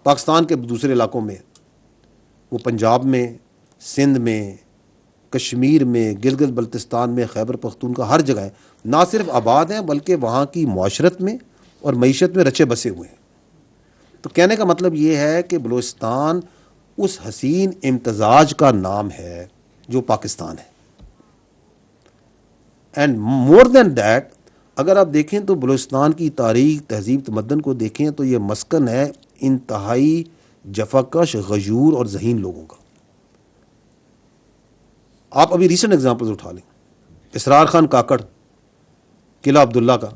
پاکستان کے دوسرے علاقوں میں، وہ پنجاب میں، سندھ میں، کشمیر میں، گلگت بلتستان میں، خیبر پختونخوا، ہر جگہ نہ صرف آباد ہیں بلکہ وہاں کی معاشرت میں اور معیشت میں رچے بسے ہوئے ہیں. تو کہنے کا مطلب یہ ہے کہ بلوچستان اس حسین امتزاج کا نام ہے جو پاکستان ہے. اینڈ مور دین دیٹ، اگر آپ دیکھیں تو بلوچستان کی تاریخ، تہذیب، تمدن کو دیکھیں تو یہ مسکن ہے انتہائی جفاکش، غیور اور ذہین لوگوں کا. آپ ابھی ریسنٹ ایگزامپلز اٹھا لیں، اسرار خان کاکڑ، قلعہ عبداللہ کا،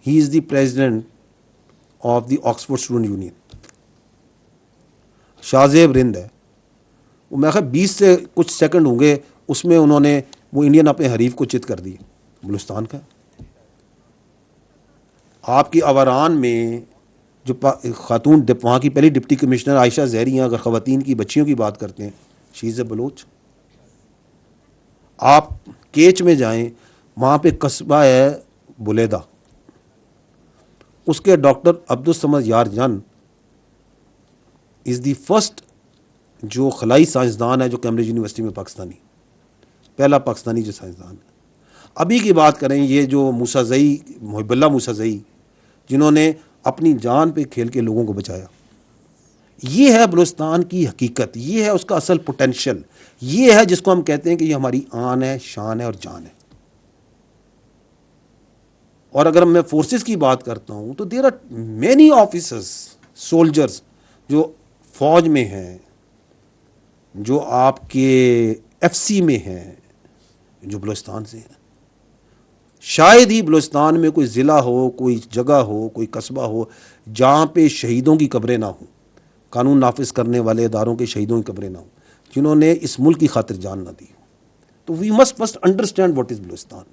he is the president of the Oxford student union. Shahzeb Rind ہے، وہ میں خیال 20 سے کچھ سیکنڈ ہوں گے اس میں انہوں نے وہ انڈین اپنے حریف کو چت کر دی. بلوچستان کا آپ کی آوران میں جو خاتون وہاں کی پہلی ڈپٹی کمشنر عائشہ زہری ہیں, اگر خواتین کی بچیوں کی بات کرتے ہیں, شی از اے بلوچ. آپ کیچ میں جائیں, وہاں پہ قصبہ ہے بلیدہ, اس کے ڈاکٹر عبدالصمد یار جان از دی فرسٹ جو خلائی سائنسدان ہے جو کیمبرج یونیورسٹی میں پاکستانی, پہلا پاکستانی جو سائنسدان ہے. ابھی کی بات کریں, یہ جو موسیٰ محب اللہ موسیٰ جنہوں نے اپنی جان پہ کھیل کے لوگوں کو بچایا, یہ ہے بلوچستان کی حقیقت, یہ ہے اس کا اصل پوٹینشیل, یہ ہے جس کو ہم کہتے ہیں کہ یہ ہماری آن ہے, شان ہے اور جان ہے. اور اگر میں فورسز کی بات کرتا ہوں تو there are many officers, soldiers جو فوج میں ہیں, جو آپ کے ایف سی میں ہیں, جو بلوچستان سے ہیں. شاید ہی بلوچستان میں کوئی ضلع ہو, کوئی جگہ ہو, کوئی قصبہ ہو جہاں پہ شہیدوں کی قبریں نہ ہوں, قانون نافذ کرنے والے اداروں کے شہیدوں کی قبریں نہ ہوں, جنہوں نے اس ملک کی خاطر جان نہ دی. تو we must understand what is Balochistan.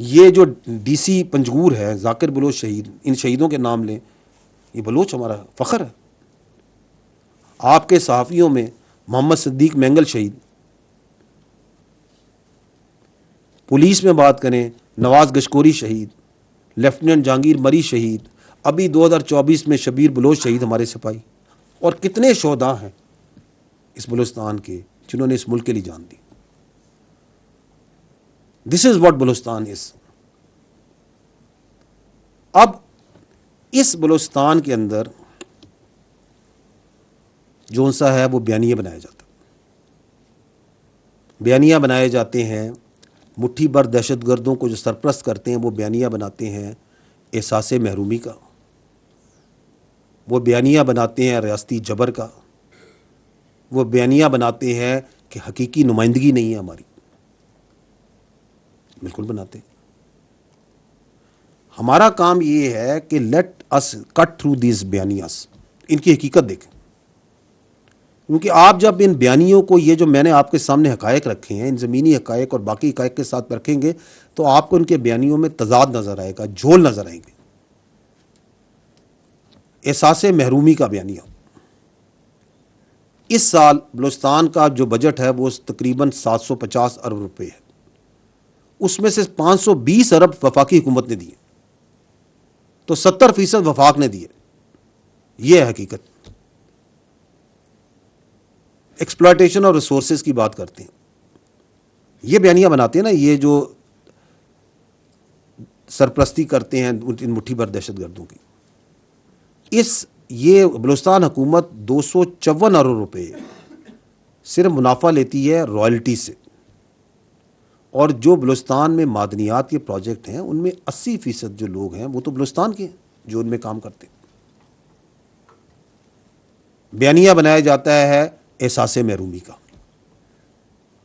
یہ جو ڈی سی پنجگور ہے, ذاکر بلوچ شہید, ان شہیدوں کے نام لیں, یہ بلوچ ہمارا فخر ہے. آپ کے صحافیوں میں محمد صدیق مینگل شہید, پولیس میں بات کریں نواز گشکوری شہید, لیفٹیننٹ جہانگیر مری شہید, ابھی 2024 میں شبیر بلوچ شہید ہمارے سپاہی, اور کتنے شہداء ہیں اس بلوچستان کے جنہوں نے اس ملک کے لیے جان دی. دس از واٹ بلوچستان از. اب اس بلوچستان کے اندر جو سا ہے وہ بیانیے بنایا جاتا, بیانیہ بنائے جاتے ہیں. مٹھی بھر دہشت گردوں کو جو سرپرست کرتے ہیں وہ بیانیہ بناتے ہیں احساس محرومی کا, وہ بیانیہ بناتے ہیں ریاستی جبر کا, وہ بیانیہ بناتے ہیں کہ حقیقی نمائندگی نہیں ہے ہماری. بالکل بناتے ہیں. ہمارا کام یہ ہے کہ let us cut through these بیانیاز, ان کی حقیقت دیکھیں. کیونکہ آپ جب ان بیانیوں کو, یہ جو میں نے آپ کے سامنے حقائق رکھے ہیں, ان زمینی حقائق اور باقی حقائق کے ساتھ رکھیں گے تو آپ کو ان کے بیانیوں میں تضاد نظر آئے گا, جھول نظر آئیں گے. احساس محرومی کا بیانیہ. اس سال بلوچستان کا جو بجٹ ہے وہ تقریباً 750 ارب روپے ہے, اس میں سے 520 ارب وفاقی حکومت نے دیے, تو 70% وفاق نے دیے. یہ ہے حقیقت. ایکسپلائٹیشن اور ریسورسز کی بات کرتے ہیں, یہ بیانیہ بناتے ہیں نا, یہ جو سرپرستی کرتے ہیں ان مٹھی بھر دہشت گردوں کی. یہ بلوچستان حکومت 254 ارب روپے صرف منافع لیتی ہے رائلٹی سے, اور جو بلوچستان میں معدنیات کے پروجیکٹ ہیں ان میں 80% جو لوگ ہیں وہ تو بلوچستان کے ہیں جو ان میں کام کرتے ہیں. بیانیہ بنایا جاتا ہے احساس محرومی کا.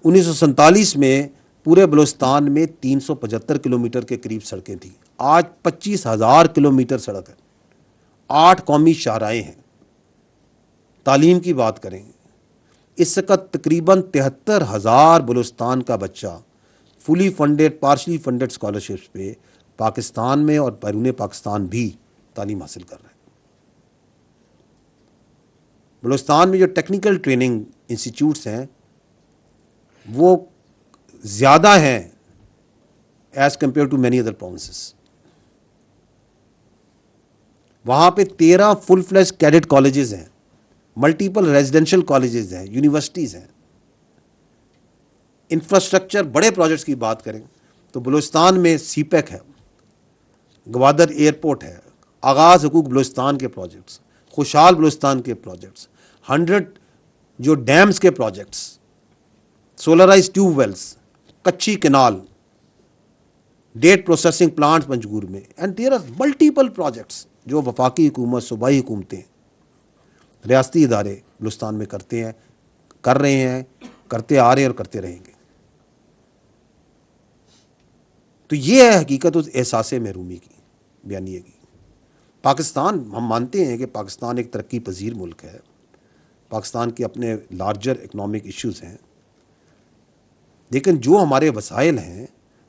1947 میں پورے بلوچستان میں 375 کلومیٹر کے قریب سڑکیں تھیں, آج 25,000 کلومیٹر سڑک ہے, 8 قومی شاہراہیں ہیں. تعلیم کی بات کریں, اس کا تقریباً 73,000 بلوچستان کا بچہ fully funded partially funded scholarships پہ پاکستان میں اور بیرون پاکستان بھی تعلیم حاصل کر رہے ہیں. بلوچستان میں جو ٹیکنیکل ٹریننگ انسٹیٹیوٹس ہیں وہ زیادہ ہیں as compare to many other provinces. وہاں پہ 13 فل فلیج کیڈٹ کالجز ہیں, ملٹیپل ریزیڈینشل کالجز ہیں, یونیورسٹیز ہیں. انفراسٹرکچر بڑے پروجیکٹس کی بات کریں تو بلوچستان میں سی پیک ہے, گوادر ایئرپورٹ ہے, آغاز حقوق بلوچستان کے پروجیکٹس, خوشحال بلوچستان کے پروجیکٹس, 100 جو ڈیمز کے projects, solarized tube wells, Kachhi canal, date processing plants Panjgur میں, and there are multiple projects جو وفاقی حکومت, صوبائی حکومتیں, ریاستی ادارے بلوچستان میں کرتے ہیں, کر رہے ہیں, کرتے آ رہے ہیں اور کرتے رہیں گے. تو یہ ہے حقیقت اس احساس محرومی کی, بیانیے کی. پاکستان, ہم مانتے ہیں کہ پاکستان ایک ترقی پذیر ملک ہے, پاکستان کے اپنے لارجر اکنامک ایشوز ہیں، لیکن جو ہمارے وسائل ہیں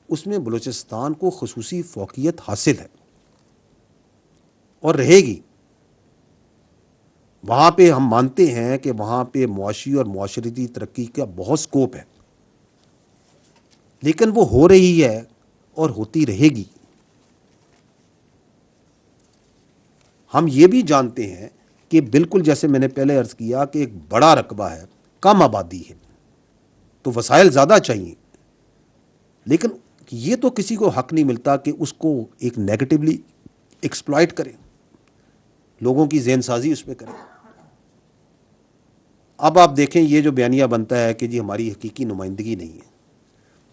اس میں بلوچستان کو خصوصی فوقیت حاصل ہے اور رہے گی. وہاں پہ ہم مانتے ہیں کہ وہاں پہ معاشی اور معاشرتی ترقی کا بہت سکوپ ہے، لیکن وہ ہو رہی ہے اور ہوتی رہے گی. ہم یہ بھی جانتے ہیں کہ بالکل جیسے میں نے پہلے عرض کیا کہ ایک بڑا رقبہ ہے، کم آبادی ہے، تو وسائل زیادہ چاہیے، لیکن یہ تو کسی کو حق نہیں ملتا کہ اس کو ایک نیگیٹولی ایکسپلائٹ کرے، لوگوں کی ذہن سازی اس پہ کرے. اب آپ دیکھیں یہ جو بیانیہ بنتا ہے کہ جی ہماری حقیقی نمائندگی نہیں ہے،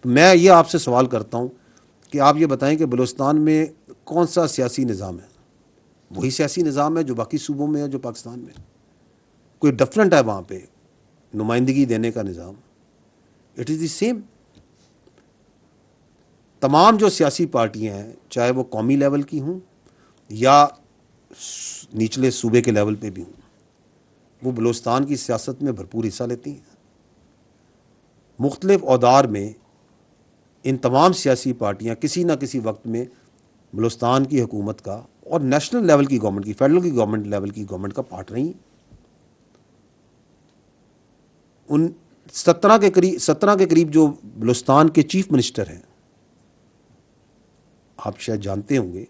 تو میں یہ آپ سے سوال کرتا ہوں کہ آپ یہ بتائیں کہ بلوچستان میں کون سا سیاسی نظام ہے؟ وہی سیاسی نظام ہے جو باقی صوبوں میں ہے، جو پاکستان میں. کوئی ڈفرنٹ ہے وہاں پہ نمائندگی دینے کا نظام؟ It is the same. تمام جو سیاسی پارٹیاں ہیں چاہے وہ قومی لیول کی ہوں یا نچلے صوبے کے لیول پہ بھی ہوں، وہ بلوچستان کی سیاست میں بھرپور حصہ لیتی ہیں. مختلف اودار میں ان تمام سیاسی پارٹیاں کسی نہ کسی وقت میں بلوچستان کی حکومت کا اور نیشنل لیول کی گورنمنٹ کی، فیڈرل کی گورنمنٹ لیول کی گورنمنٹ کا پارٹ رہی. ان 17 کے قریب جو بلوچستان کے چیف منسٹر ہیں، آپ شاید جانتے ہوں گے،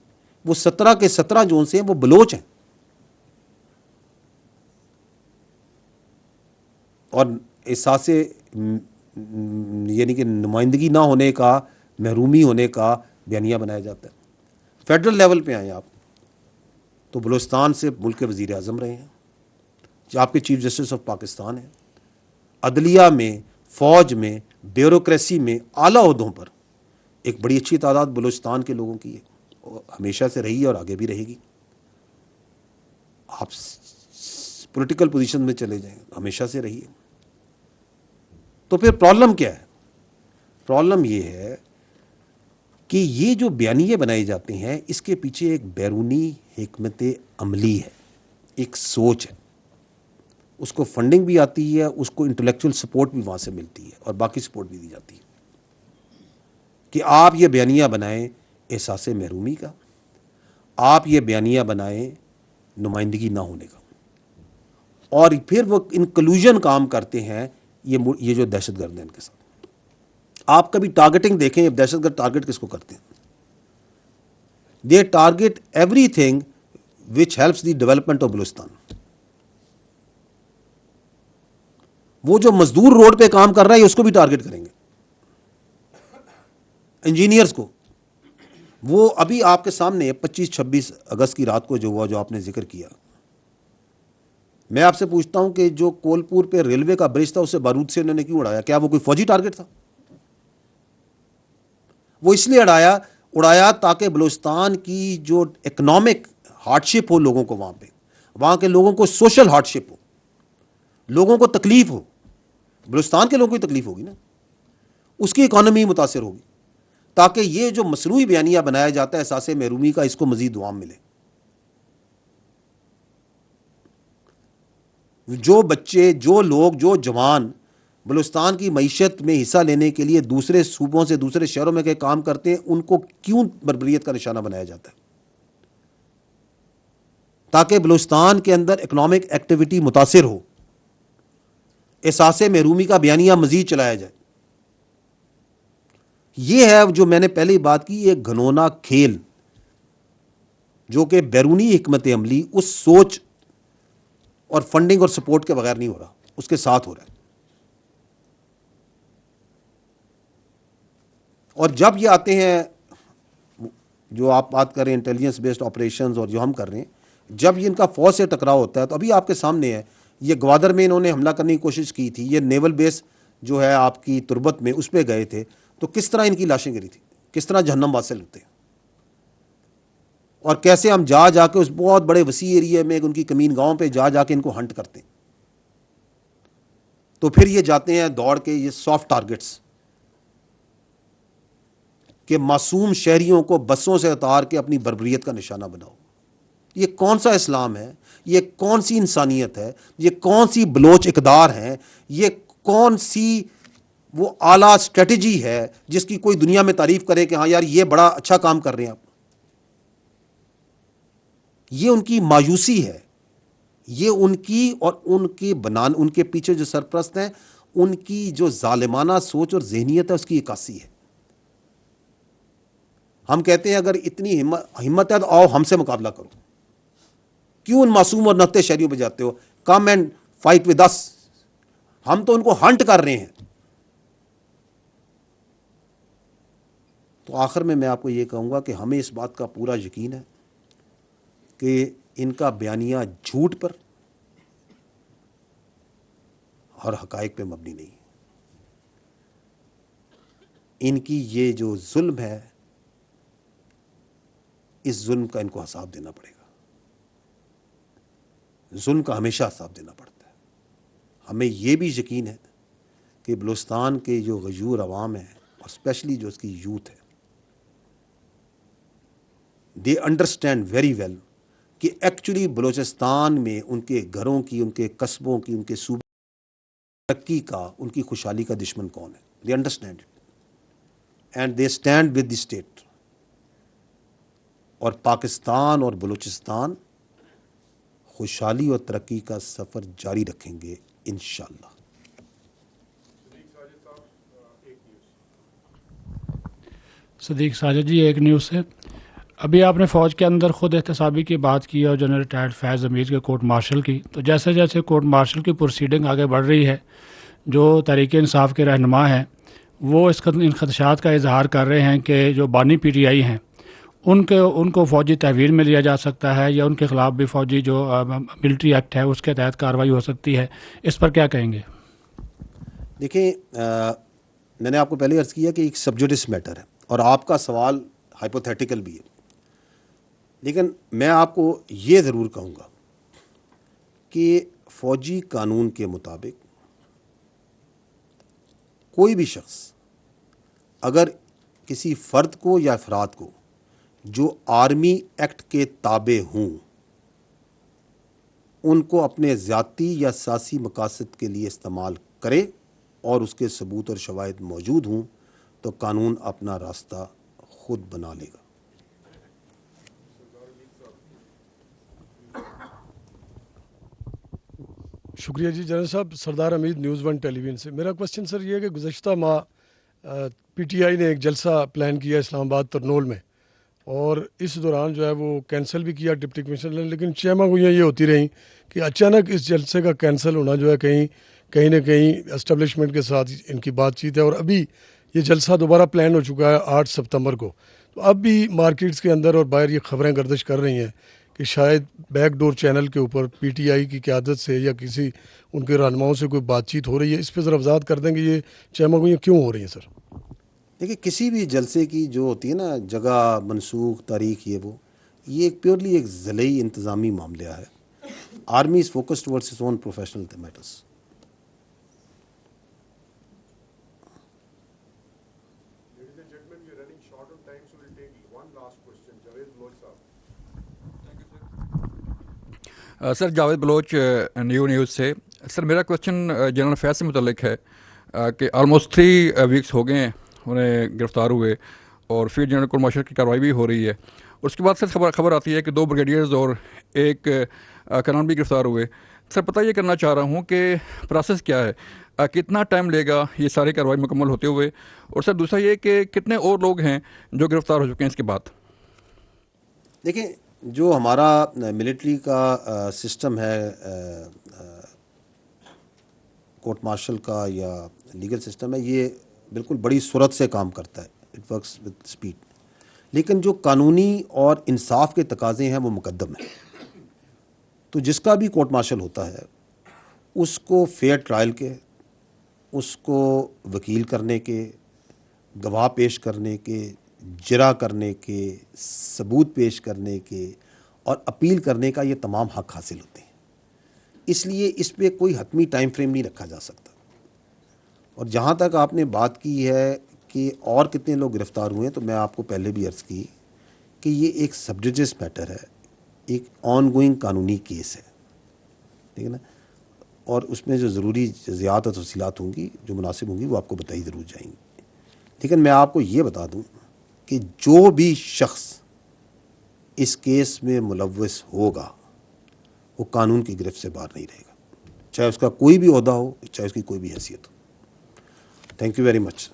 وہ 17 کے 17 جو سے ہیں وہ بلوچ ہیں. اور احساس یعنی کہ نمائندگی نہ ہونے کا، محرومی ہونے کا بیانیہ بنایا جاتا ہے. فیڈرل لیول پہ آئیں آپ تو بلوچستان سے ملک کے وزیر اعظم رہے ہیں، آپ کے چیف جسٹس آف پاکستان ہیں، عدلیہ میں، فوج میں، بیوروکریسی میں اعلیٰ عہدوں پر ایک بڑی اچھی تعداد بلوچستان کے لوگوں کی ہے، اور ہمیشہ سے رہی ہے اور آگے بھی رہے گی. آپ پولیٹیکل پوزیشن میں چلے جائیں، ہمیشہ سے رہی ہے. تو پھر پرابلم کیا ہے؟ پرابلم یہ ہے کہ یہ جو بیانیے بنائے جاتے ہیں اس کے پیچھے ایک بیرونی حکمت عملی ہے، ایک سوچ ہے. اس کو فنڈنگ بھی آتی ہے، اس کو انٹلیکچوئل سپورٹ بھی وہاں سے ملتی ہے اور باقی سپورٹ بھی دی جاتی ہے کہ آپ یہ بیانیہ بنائیں احساس محرومی کا، آپ یہ بیانیہ بنائیں نمائندگی نہ ہونے کا، اور پھر وہ انکلوژن کام کرتے ہیں یہ جو دہشت گرد ہیں ان کے ساتھ. آپ کبھی ٹارگیٹنگ دیکھیں، دہشت گرد ٹارگیٹ کس کو کرتے ہیں؟ They target everything which helps the development of Balochistan. وہ جو مزدور روڈ پہ کام کر رہا ہے اس کو بھی ٹارگیٹ کریں گے، انجینئرز کو. وہ ابھی آپ کے سامنے 25-26 اگست کی رات کو جو ہوا، جو آپ نے ذکر کیا، میں آپ سے پوچھتا ہوں کہ جو کولپور پہ ریلوے کا برج تھا اسے بارود سے انہوں نے کیوں اڑایا؟ کیا وہ کوئی فوجی ٹارگیٹ تھا؟ وہ اس لیے اڑایا تاکہ بلوچستان کی جو اکنامک ہارڈ شپ ہو لوگوں کو، وہاں کے لوگوں کو سوشل ہارڈ شپ ہو، لوگوں کو تکلیف ہو. بلوچستان کے لوگوں کو تکلیف ہوگی نا، اس کی اکانومی متاثر ہوگی، تاکہ یہ جو مصنوعی بیانیہ بنایا جاتا ہے احساس محرومی کا، اس کو مزید دوام ملے. جو بچے، جو لوگ، جو جوان بلوچستان کی معیشت میں حصہ لینے کے لیے دوسرے صوبوں سے، دوسرے شہروں میں کام کرتے ہیں، ان کو کیوں بربریت کا نشانہ بنایا جاتا ہے؟ تاکہ بلوچستان کے اندر اکنامک ایکٹیویٹی متاثر ہو، احساس محرومی کا بیانیہ مزید چلایا جائے. یہ ہے جو میں نے پہلے بات کی، ایک گھنونا کھیل جو کہ بیرونی حکمت عملی اس سوچ اور فنڈنگ اور سپورٹ کے بغیر نہیں ہو رہا، اس کے ساتھ ہو رہا ہے. اور جب یہ آتے ہیں، جو آپ بات کر رہے ہیں انٹیلیجنس بیسڈ آپریشنز، اور جو ہم کر رہے ہیں، جب یہ ان کا فوج سے ٹکراؤ ہوتا ہے، تو ابھی آپ کے سامنے ہے، یہ گوادر میں انہوں نے حملہ کرنے کی کوشش کی تھی، یہ نیول بیس جو ہے آپ کی تربت میں، اس پہ گئے تھے، تو کس طرح ان کی لاشیں گری تھی، کس طرح جہنم واصل ہوتے ہیں، اور کیسے ہم جا کے اس بہت بڑے وسیع ایریے میں ان کی کمین گاؤں پہ جا کے ان کو ہنٹ کرتے ہیں. تو پھر یہ جاتے ہیں دوڑ کے یہ سافٹ ٹارگٹس کہ معصوم شہریوں کو بسوں سے اتار کے اپنی بربریت کا نشانہ بناؤ. یہ کون سا اسلام ہے, یہ کون سی انسانیت ہے, یہ کون سی بلوچ اقدار ہیں, یہ کون سی وہ اعلیٰ اسٹریٹجی ہے جس کی کوئی دنیا میں تعریف کرے کہ ہاں یار یہ بڑا اچھا کام کر رہے ہیں آپ. یہ ان کی مایوسی ہے, یہ ان کی اور ان کے پیچھے جو سرپرست ہیں ان کی جو ظالمانہ سوچ اور ذہنیت ہے اس کی عکاسی ہے. ہم کہتے ہیں اگر اتنی ہمت ہے تو آؤ ہم سے مقابلہ کرو, کیوں ان معصوم اور نہتے شہریوں پہ جاتے ہو, come and fight with us, ہم تو ان کو ہنٹ کر رہے ہیں. تو آخر میں آپ کو یہ کہوں گا کہ ہمیں اس بات کا پورا یقین ہے کہ ان کا بیانیہ جھوٹ پر اور حقائق پہ مبنی نہیں ہے. ان کی یہ جو ظلم ہے, اس ظلم کا ان کو حساب دینا پڑے گا. ظلم کا ہمیشہ حساب دینا پڑتا ہے. ہمیں یہ بھی یقین ہے کہ بلوچستان کے جو غیور عوام ہیں اور اسپیشلی جو اس کی یوتھ ہے, دے انڈرسٹینڈ ویری ویل کہ ایکچولی بلوچستان میں ان کے گھروں کی, ان کے قصبوں کی, ان کے صوبے ترقی کا, ان کی خوشحالی کا دشمن کون ہے. They understand it and they stand with the state. اور پاکستان اور بلوچستان خوشحالی اور ترقی کا سفر جاری رکھیں گے انشاءاللہ. صدیق ساجد جی, ایک نیوز سے, ابھی آپ نے فوج کے اندر خود احتسابی کی بات کی اور جنرل ریٹائرڈ فیض حمید کے کورٹ مارشل کی, تو جیسے جیسے کورٹ مارشل کی پروسیڈنگ آگے بڑھ رہی ہے, جو تحریک انصاف کے رہنما ہیں وہ ان خدشات کا اظہار کر رہے ہیں کہ جو بانی پی ٹی آئی ہیں ان کو فوجی تحویل میں لیا جا سکتا ہے یا ان کے خلاف بھی فوجی جو ملٹری ایکٹ ہے اس کے تحت کارروائی ہو سکتی ہے. اس پر کیا کہیں گے؟ دیکھیں, میں نے آپ کو پہلے عرض کیا کہ ایک سبجوڈس میٹر ہے اور آپ کا سوال ہائپوتھیٹیکل بھی ہے, لیکن میں آپ کو یہ ضرور کہوں گا کہ فوجی قانون کے مطابق کوئی بھی شخص اگر کسی فرد کو یا افراد کو جو آرمی ایکٹ کے تابع ہوں ان کو اپنے ذاتی یا سیاسی مقاصد کے لیے استعمال کرے اور اس کے ثبوت اور شواہد موجود ہوں تو قانون اپنا راستہ خود بنا لے گا. شکریہ جی. جنرل صاحب, سردار حمید, نیوز ون ٹیلی ویژن سے. میرا کوشچن سر یہ ہے کہ گزشتہ ماہ پی ٹی آئی نے ایک جلسہ پلان کیا اسلام آباد ترنول میں, اور اس دوران جو ہے وہ کینسل بھی کیا ڈپٹی کمشنر نے, لیکن چیمہ گوئیاں یہ ہوتی رہیں کہ اچانک اس جلسے کا کینسل ہونا جو ہے کہیں نہ کہیں اسٹیبلشمنٹ کے ساتھ ان کی بات چیت ہے, اور ابھی یہ جلسہ دوبارہ پلان ہو چکا ہے 8 ستمبر کو. تو اب بھی مارکیٹس کے اندر اور باہر یہ خبریں گردش کر رہی ہیں کہ شاید بیک ڈور چینل کے اوپر پی ٹی آئی کی قیادت سے یا کسی ان کے رہنماؤں سے کوئی بات چیت ہو رہی ہے. اس پہ ذرا وضاحت کر دیں کہ یہ چیمہ گوئیاں کیوں ہو رہی ہیں سر؟ دیکھیے, کسی بھی جلسے کی جو ہوتی ہے نا جگہ, منسوخ, تاریخ, یہ ایک پیورلی ایک ضلعی انتظامی معاملہ ہے. Army is focused towards its own professional matters. Sir, Javed Baloch, news سے. سر, میرا کوشچن جنرل فیض سے متعلق ہے کہ آلموسٹ 3 ویکس ہو گئے ہیں انہیں گرفتار ہوئے, اور پھر جنرل کورٹ مارشل کی کارروائی بھی ہو رہی ہے. اس کے بعد سر خبر آتی ہے کہ 2 بریگیڈیئرز اور 1 کرنل بھی گرفتار ہوئے. سر, پتہ یہ کرنا چاہ رہا ہوں کہ پروسیس کیا ہے, کتنا ٹائم لے گا یہ ساری کارروائی مکمل ہوتے ہوئے, اور سر دوسرا یہ کہ کتنے اور لوگ ہیں جو گرفتار ہو چکے ہیں اس کے بعد؟ دیکھیں, جو ہمارا ملٹری کا سسٹم ہے, کورٹ مارشل کا یا لیگل سسٹم ہے, یہ بالکل بڑی سرعت سے کام کرتا ہے. It works with speed. لیکن جو قانونی اور انصاف کے تقاضے ہیں وہ مقدم ہیں. تو جس کا بھی کورٹ مارشل ہوتا ہے اس کو فیئر ٹرائل کے, اس کو وکیل کرنے کے, گواہ پیش کرنے کے, جرا کرنے کے, ثبوت پیش کرنے کے اور اپیل کرنے کا یہ تمام حق حاصل ہوتے ہیں. اس لیے اس پہ کوئی حتمی ٹائم فریم نہیں رکھا جا سکتا. اور جہاں تک آپ نے بات کی ہے کہ اور کتنے لوگ گرفتار ہوئے ہیں, تو میں آپ کو پہلے بھی عرض کی کہ یہ ایک سب جوڈس میٹر ہے. ایک آن گوئنگ قانونی کیس ہے، ٹھیک ہے نا، اور اس میں جو ضروری جزیات اور تفصیلات ہوں گی جو مناسب ہوں گی وہ آپ کو بتائی ضرور جائیں گی. لیکن میں آپ کو یہ بتا دوں کہ جو بھی شخص اس کیس میں ملوث ہوگا وہ قانون کی گرفت سے باہر نہیں رہے گا، چاہے اس کا کوئی بھی عہدہ ہو، چاہے اس کی کوئی بھی حیثیت ہو. Thank you very much.